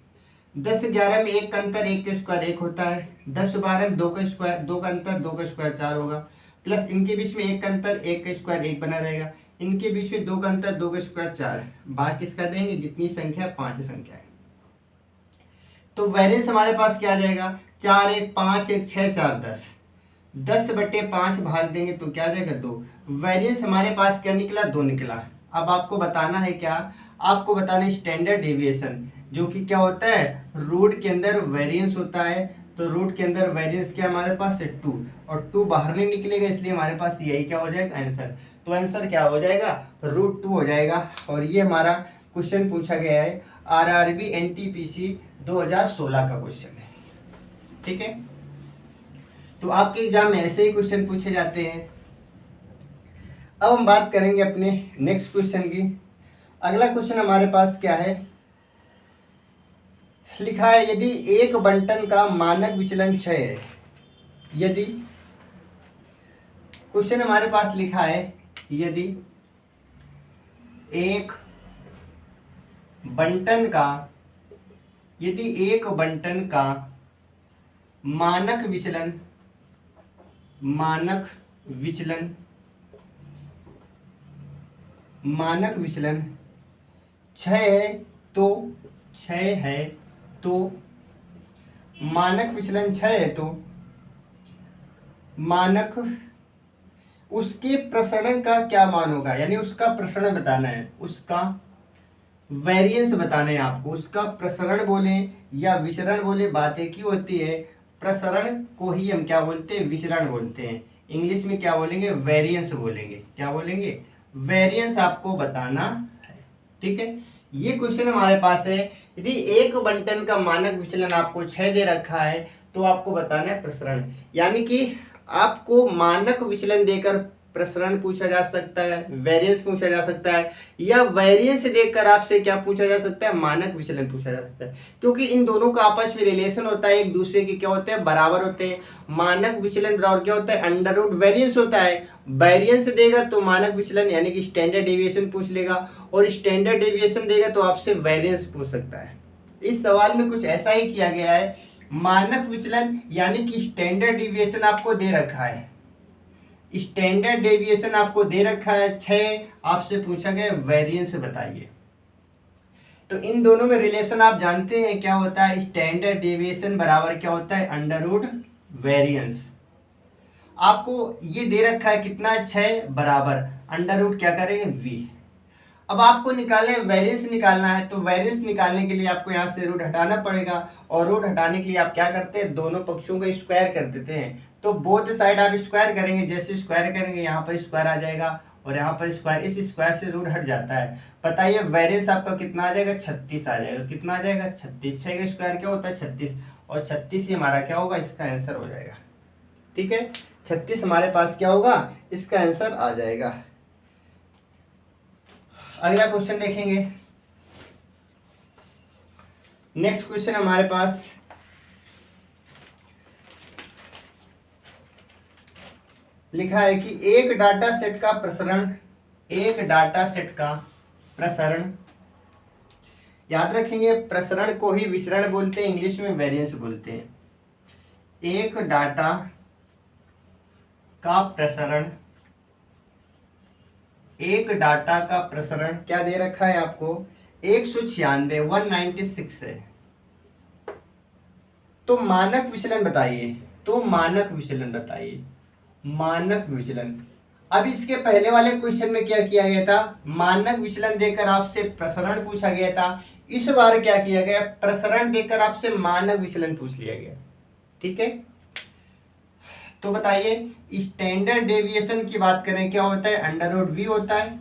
A: 10 11 में 1 का अंतर 1 का स्क्वायर 1 होता है। 10 12 में 2 का स्क्वायर 2 का अंतर 2 का स्क्वायर 4 होगा। प्लस इनके बीच में 1 का अंतर 1 का स्क्वायर 1 बना रहेगा। इनके बीच में 2 का अंतर 2 का स्क्वायर 4। भाग किसका देंगे, जितनी संख्या 5 संख्या है। तो वेरिएंस हमारे पास क्या आ जाएगा, 4 1 5 1 6 4 10 10 बटे 5 भाग देंगे तो क्या आ जाएगा 2। वेरिएंस हमारे पास क्या निकला, 2 निकला। अब आपको बताना है क्या, आपको बताना है स्टैंडर्ड डेविएशन, जो कि क्या होता है, रूट के अंदर वेरिएंस होता है। तो रूट के अंदर वेरिएंस क्या हमारे पास है 2, और 2 बाहर नहीं निकलेगा, इसलिए हमारे पास यही क्या हो जाएगा आंसर। तो आंसर क्या हो जाएगा, √2 हो जाएगा। और ये हमारा क्वेश्चन पूछा गया है आरआरबी एनटीपीसी 2016 का क्वेश्चन है। ठीक है, तो आपके एग्जाम में ऐसे ही क्वेश्चन पूछे जाते हैं। अब हम बात करेंगे अपने नेक्स्ट क्वेश्चन की। अगला क्वेश्चन हमारे पास क्या है, लिखा है यदि एक बंटन का मानक विचलन 6 है, यदि क्वेश्चन हमारे पास लिखा है यदि एक बंटन का मानक विचलन 6 है, तो 6 है तो मानक विचलन 6 है तो मानक उसके प्रसरण का क्या मान होगा, यानी उसका प्रसरण बताना है, उसका वेरिएंस बताना है आपको। उसका प्रसरण बोले या विचरण बोले बात एक ही होती है। प्रसरण को ही हम क्या बोलते हैं, विचरण बोलते हैं। इंग्लिश में क्या बोलेंगे, वेरिएंस बोलेंगे। क्या बोलेंगे, वेरिएंस आपको बताना है। ठीक है, ये क्वेश्चन हमारे पास है यदि एक बंटन का मानक विचलन आपको 6 दे रखा है तो आपको बताना है प्रसरण। यानी कि आपको मानक विचलन देकर प्रसरण पूछा जा सकता है, वेरिएंस पूछा जा सकता है, या वेरिएंस देखकर आपसे क्या पूछा जा सकता है, मानक विचलन पूछा जा सकता है। क्योंकि इन दोनों का आपस में रिलेशन होता है, एक दूसरे के क्या होते हैं, बराबर होते हैं। मानक विचलन बराबर क्या होता है, अंडर रूट वेरिएंस होता है। वेरिएंस देगा तो मानक विचलन यानी कि स्टैंडर्ड डेविएशन पूछ लेगा, और स्टैंडर्ड डेविएशन देगा तो आपसे वेरिएंस पूछ सकता है। इस सवाल में कुछ ऐसा ही किया गया है, मानक विचलन यानी कि स्टैंडर्ड डेविएशन आपको दे रखा है, स्टैंडर्ड डेविएशन आपको दे रखा है 6, आपसे पूछा गया वेरिएंस बताइए। तो इन दोनों में रिलेशन आप जानते हैं क्या होता है, स्टैंडर्ड डेविएशन बराबर क्या होता है, अंडर रूट वेरिएंस। आपको ये दे रखा है कितना, 6 बराबर अंडर रूट क्या करेंगे v। अब आपको निकालना है वेरिएंस निकालना है, तो वेरिएंस निकालने के लिए आपको यहाँ से रूट हटाना पड़ेगा, और रूट हटाने के लिए आप क्या करते हैं, दोनों पक्षों को स्क्वायर कर देते हैं। तो बोथ साइड आप स्क्वायर करेंगे, जैसे स्क्वायर करेंगे यहाँ पर स्क्वायर आ जाएगा और यहाँ पर स्क्वायर, इस स्क्वायर से रूट हट जाता है। बताइए वेरिएंस आपका कितना आ जाएगा, 36 आ जाएगा। कितना आ जाएगा, 36। 6 का स्क्वायर क्या होता है, 36, और 36 ही हमारा क्या होगा, इसका आंसर हो जाएगा। ठीक है, 36 हमारे पास क्या होगा, इसका आंसर आ जाएगा। अगला क्वेश्चन देखेंगे। नेक्स्ट क्वेश्चन हमारे पास लिखा है कि एक डाटा सेट का प्रसरण, याद रखेंगे प्रसरण को ही विसरण बोलते हैं, इंग्लिश में वेरिएंस बोलते हैं। एक डाटा का प्रसरण, एक डाटा का प्रसरण क्या दे रखा है आपको, 196 है। तो मानक विचलन बताइए, मानक विचलन। अब इसके पहले वाले क्वेश्चन में क्या किया गया था, मानक विचलन देकर आपसे प्रसरण पूछा गया था। इस बार क्या किया गया, प्रसरण देकर आपसे मानक विचलन पूछ लिया गया। ठीक है, तो बताइए स्टैंडर्ड डेविएशन की बात करें, क्या होता है, अंडर रूट वी होता है।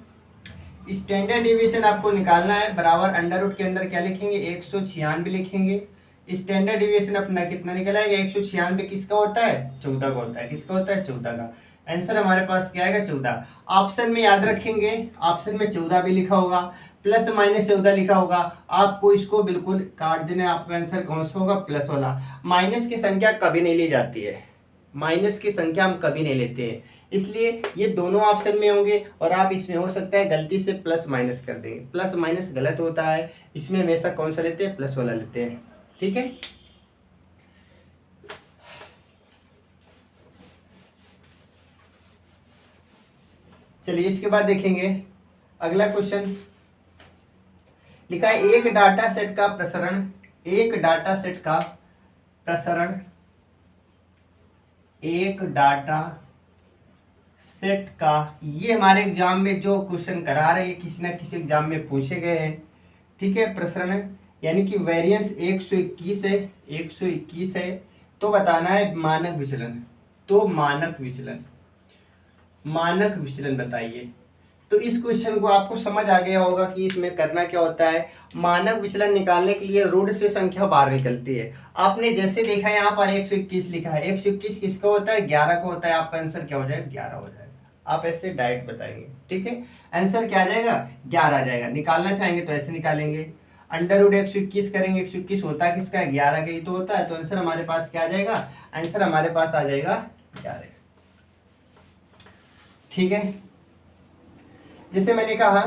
A: स्टैंडर्ड डेविएशन आपको निकालना है, बराबर अंडर रूट के अंदर क्या लिखेंगे, 196 लिखेंगे। स्टैंडर्ड डेविएशन अपना कितना निकल आएगा, 196 किसका होता है, 14 का होता है। किसका होता है, 14 का। आंसर हमारे पास क्या आएगा, 14। ऑप्शन में याद रखेंगे, ऑप्शन में 14 भी लिखा होगा, प्लस माइनस 14 लिखा होगा। आपको इसको बिल्कुल काट देना है, आपका आंसर कौन सा होगा, प्लस वाला। माइनस की संख्या कभी नहीं ली जाती है, माइनस की संख्या हम कभी नहीं लेते हैं, इसलिए ये दोनों ऑप्शन में होंगे। और आप इसमें हो सकता है गलती से प्लस माइनस कर देंगे, प्लस माइनस गलत होता है, इसमें हमेशा कौन सा लेते हैं, प्लस वाला लेते हैं। ठीक है, चलिए इसके बाद देखेंगे अगला क्वेश्चन। लिखा है एक डाटा सेट का प्रसरण, एक डाटा सेट का प्रसरण, एक डाटा सेट का, ये हमारे एग्जाम में जो क्वेश्चन करा रहे हैं किसी ना किसी एग्जाम में पूछे गए हैं। ठीक है, प्रसरण यानी कि वेरिएंस 121 है, 121 है, तो बताना है मानक विचलन। तो मानक विचलन बताइए। तो इस क्वेश्चन को आपको समझ आ गया होगा कि इसमें करना क्या होता है। मानक विचलन निकालने के लिए रूट से संख्या बाहर निकलती है। आपने जैसे देखा यहाँ पर 121 लिखा है, 121 किसका होता है, 11 का होता है। आपका आंसर क्या हो जाएगा, 11 हो जाएगा। आप ऐसे डायरेक्ट बताएंगे। ठीक है, आंसर क्या आ जाएगा, 11 आ जाएगा। निकालना चाहेंगे तो ऐसे निकालेंगे, अंडर रूट 121 करेंगे, 121 होता है किसका, 11 का ही तो होता है। तो आंसर हमारे पास क्या आ जाएगा, आंसर हमारे पास आ जाएगा 11। ठीक है, जैसे मैंने कहा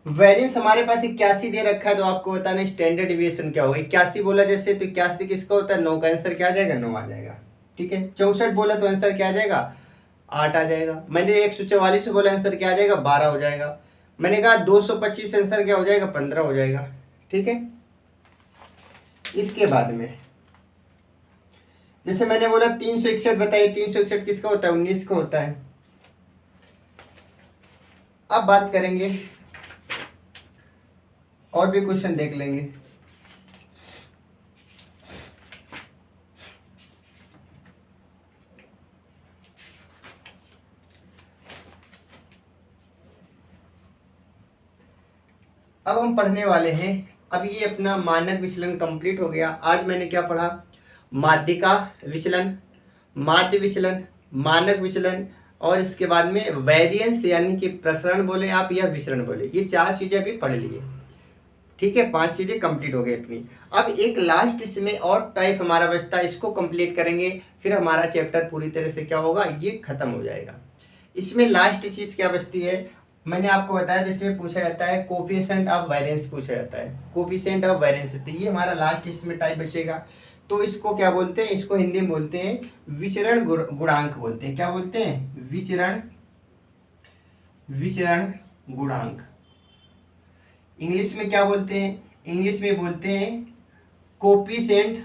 A: वेरिएंस हमारे पास 81 दे रखा है, तो आपको बताना स्टैंडर्ड डिविएशन क्या होगा। 81 बोला जैसे, तो 81 किसका होता है, 9 का। आंसर क्या आ जाएगा, 9 आ जाएगा। ठीक है, 64 बोला तो आंसर क्या आ जाएगा, 8 आ जाएगा। मैंने 144 बोला, आंसर क्या आ जाएगा, 12 हो जाएगा। मैंने कहा 225, आंसर क्या हो जाएगा, 15 हो जाएगा। ठीक है, इसके बाद में जैसे मैंने बोला 361 बताइए, 361 किसका होता है, 19 का होता है। अब बात करेंगे और भी क्वेश्चन देख लेंगे। अब हम पढ़ने वाले हैं, अब ये अपना मानक विचलन कंप्लीट हो गया। आज मैंने क्या पढ़ा, माध्यिका विचलन, माध्य विचलन, मानक विचलन, और इसके बाद में वेरिएंस यानी कि प्रसरण बोले आप या विचरण बोले, ये 4 चीजें अभी पढ़ लिए। ठीक है, 5 चीजें कंप्लीट हो गई अपनी। अब एक लास्ट इसमें और टाइप हमारा बचता है, इसको कंप्लीट करेंगे, फिर हमारा चैप्टर पूरी तरह से क्या होगा, ये खत्म हो जाएगा। इसमें लास्ट चीज क्या बचती है, मैंने आपको बताया जिसमें पूछा जाता है कोफिशिएंट ऑफ वेरिएंस पूछा जाता है, कोफिशिएंट ऑफ वेरिएंस। तो ये हमारा लास्ट इसमें टाइप बचेगा। तो इसको क्या बोलते हैं, इसको हिंदी में बोलते हैं विचरण गुणांक बोलते हैं। क्या बोलते हैं, विचरण गुणांक। इंग्लिश में क्या बोलते हैं, इंग्लिश में बोलते हैं कोफिशिएंट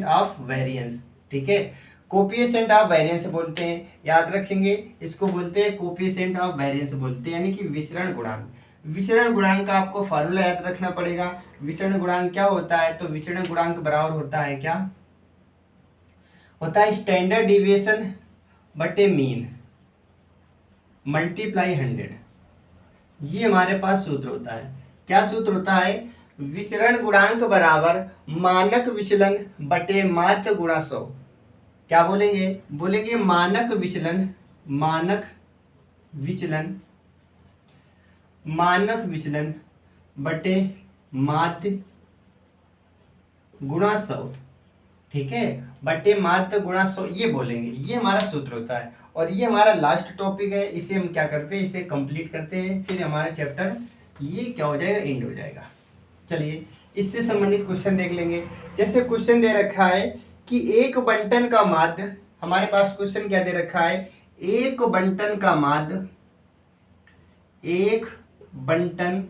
A: ऑफ वेरिएंस। ठीक है, कोफिशिएंट ऑफ वेरिएंस बोलते हैं, याद रखेंगे, इसको बोलते हैं कोफिशिएंट ऑफ वेरिएंस बोलते हैं, यानी कि विचरण गुणांक। विचरण गुणांक का आपको फार्मूला याद रखना पड़ेगा। विचरण गुणांक क्या होता है, तो विचरण गुणांक बराबर होता है क्या, होता है स्टैंडर्ड डिविएशन बटे मीन मल्टीप्लाई 100। ये हमारे पास सूत्र होता है। क्या सूत्र होता है, विचरण गुणांक बराबर मानक विचलन बटे माध्य गुणा 100। क्या बोलेंगे, बोलेंगे मानक विचलन, मानक विचलन, मानक विचलन बटे माध्य गुणा 100, ठीक है, बटे माध्य गुणा 100, ये बोलेंगे। ये हमारा सूत्र होता है और ये हमारा लास्ट टॉपिक है। इसे हम क्या करते हैं, इसे कंप्लीट करते हैं, फिर हमारा चैप्टर ये क्या हो जाएगा, एंड हो जाएगा। चलिए इससे संबंधित क्वेश्चन देख लेंगे। जैसे क्वेश्चन दे रखा है कि एक बंटन का माध्य, हमारे पास क्वेश्चन क्या दे रखा है, एक बंटन का माध्य, एक बंटन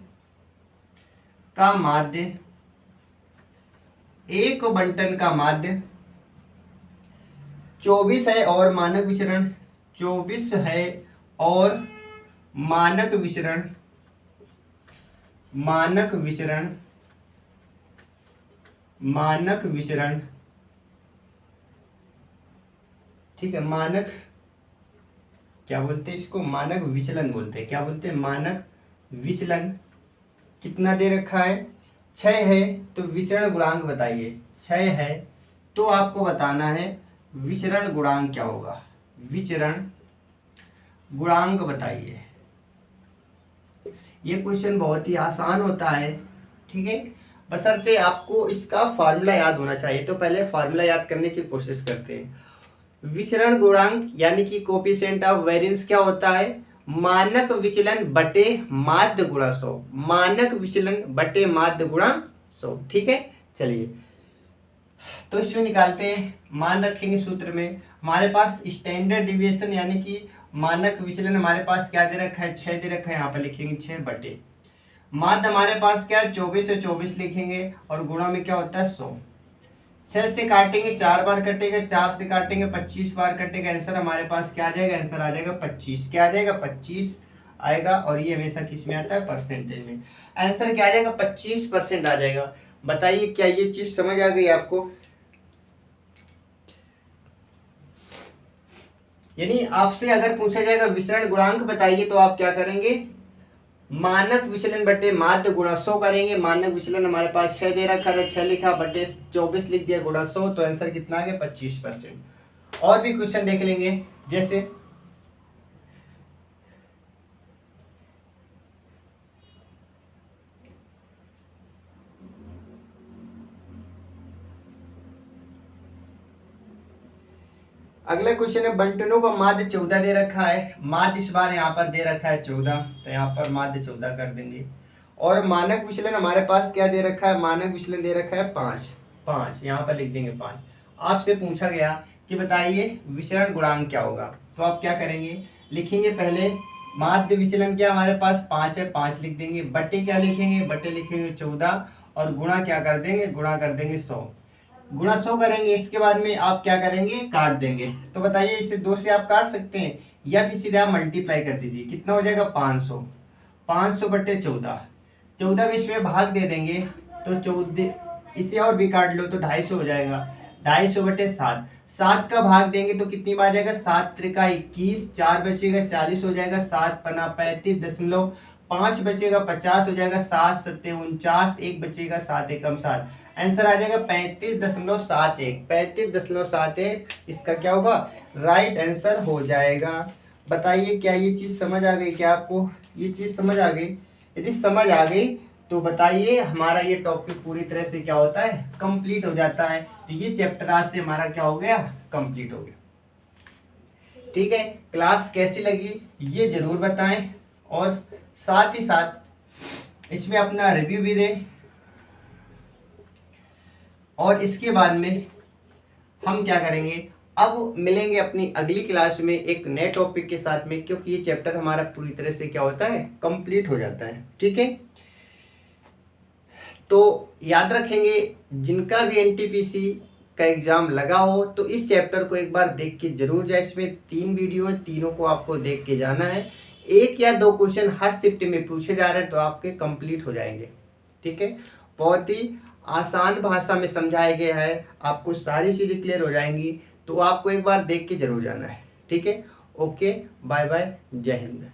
A: का माध्य, एक बंटन का माध्य 24 है और मानक विचरण 24 है और मानक विचरण, मानक विचरण, मानक विचरण, ठीक है, मानक क्या बोलते हैं इसको, मानक विचलन बोलते हैं। क्या बोलते हैं, मानक विचलन कितना दे रखा है, 6 है। तो विचरण गुणांक बताइए, 6 है तो आपको बताना है विचरण गुणांक क्या होगा, विचरण गुणांक बताइए। ये क्वेश्चन बहुत ही आसान होता है, ठीक है, बशर्ते आपको इसका फार्मूला याद होना चाहिए। तो पहले फार्मूला याद करने की कोशिश करते हैं। विचरण गुणांक यानी कि कोफिशिएंट ऑफ वेरिएंस क्या होता है, मानक विचलन बटे माध्य गुणा 100, मानक विचलन बटे माध्य गुणा 100, ठीक है। चलिए तो इसमें निकालते हैं, मान रखेंगे सूत्र में हमारे पास स्टैंडर्ड डिविएशन यानी कि मानक विचलन हमारे पास क्या दे रखा है, 6 दे रखा है, यहाँ पर लिखेंगे 6 बटे माध्य हमारे पास क्या है 24 से 24 लिखेंगे और गुणा में क्या होता है 100। 6 से काटेंगे 4 बार कटेगा, 4 से काटेंगे 25 बार कटेगा, आंसर हमारे पास क्या आ जाएगा, आंसर आ जाएगा 25। क्या आ जाएगा, 25 आएगा। और ये हमेशा किस में आता है, परसेंटेज में। आंसर क्या आ जाएगा, 25% आ जाएगा। बताइए क्या ये चीज समझ आ गई आपको। यानी आपसे अगर पूछा जाएगा विचरण गुणांक बताइए तो आप क्या करेंगे, मानक विचलन बटे माध्य गुणा 100 करेंगे। मानक विचलन हमारे पास 6 दे रखा है, 6 लिखा बटे 24 लिख दिया गुणा 100, तो आंसर कितना आ गया 25%। और भी क्वेश्चन देख लेंगे। जैसे अगला क्वेश्चन है, बंटनों का माध्य 14 दे रखा है। माध्य इस बार यहाँ पर दे रखा है 14, तो यहाँ पर माध्य 14 कर देंगे। और मानक विचलन हमारे पास क्या दे रखा है, मानक विचलन दे रखा है 5 यहाँ पर लिख देंगे 5। आपसे पूछा गया कि बताइए विचरण गुणांक क्या होगा, तो आप क्या करेंगे, लिखेंगे पहले माध्य विचलन क्या हमारे पास 5 है, 5 लिख देंगे, बटे क्या लिखेंगे, बटे लिखेंगे 14 और गुणा क्या कर देंगे, गुणा कर देंगे 100, गुणा 100 करेंगे। इसके बाद में आप क्या करेंगे, काट देंगे। तो बताइए इसे 2 से आप काट सकते हैं या फिर सीधे आप मल्टीप्लाई कर दीजिए, कितना हो जाएगा 500, 500 बटे 14, 14 का इसमें भाग दे देंगे तो 14, इसे और भी काट लो तो 250 हो जाएगा, 250 बटे 7, 7 का भाग देंगे तो कितनी बार जाएगा, 7 त्रिका 21, 4 बचेगा 40 हो जाएगा, 7 पना 35 5 बचेगा 50 हो जाएगा, 7 सत्ते 49, 1 बचेगा 7 एकम 7, आंसर आ जाएगा 35.71, 35.71 इसका क्या होगा, राइट आंसर हो जाएगा। बताइए क्या ये चीज समझ आ गई, क्या आपको ये चीज समझ आ गई। यदि समझ आ गई तो बताइए हमारा ये टॉपिक पूरी तरह से क्या होता है, कंप्लीट हो जाता है। तो ये चैप्टर आज से हमारा क्या हो गया, कंप्लीट हो गया। ठीक है, क्लास कैसी लगी ये जरूर बताएं और साथ ही साथ इसमें अपना रिव्यू भी दें। और इसके बाद में हम क्या करेंगे, अब मिलेंगे अपनी अगली क्लास में एक नए टॉपिक के साथ में, क्योंकि ये चैप्टर हमारा पूरी तरह से क्या होता है, कंप्लीट हो जाता है। ठीक है, तो याद रखेंगे जिनका भी एनटीपीसी का एग्ज़ाम लगा हो तो इस चैप्टर को एक बार देख के जरूर जाए। इसमें 3 वीडियो है, तीनों को आपको देख के जाना है। 1 या 2 क्वेश्चन हर शिफ्ट में पूछे जा रहे हैं तो आपके कंप्लीट हो जाएंगे। ठीक है, बहुत ही आसान भाषा में समझाया गया है, आपको सारी चीज़ें क्लियर हो जाएंगी। तो आपको एक बार देख के जरूर जाना है। ठीक है, ओके, बाय बाय, जय हिंद।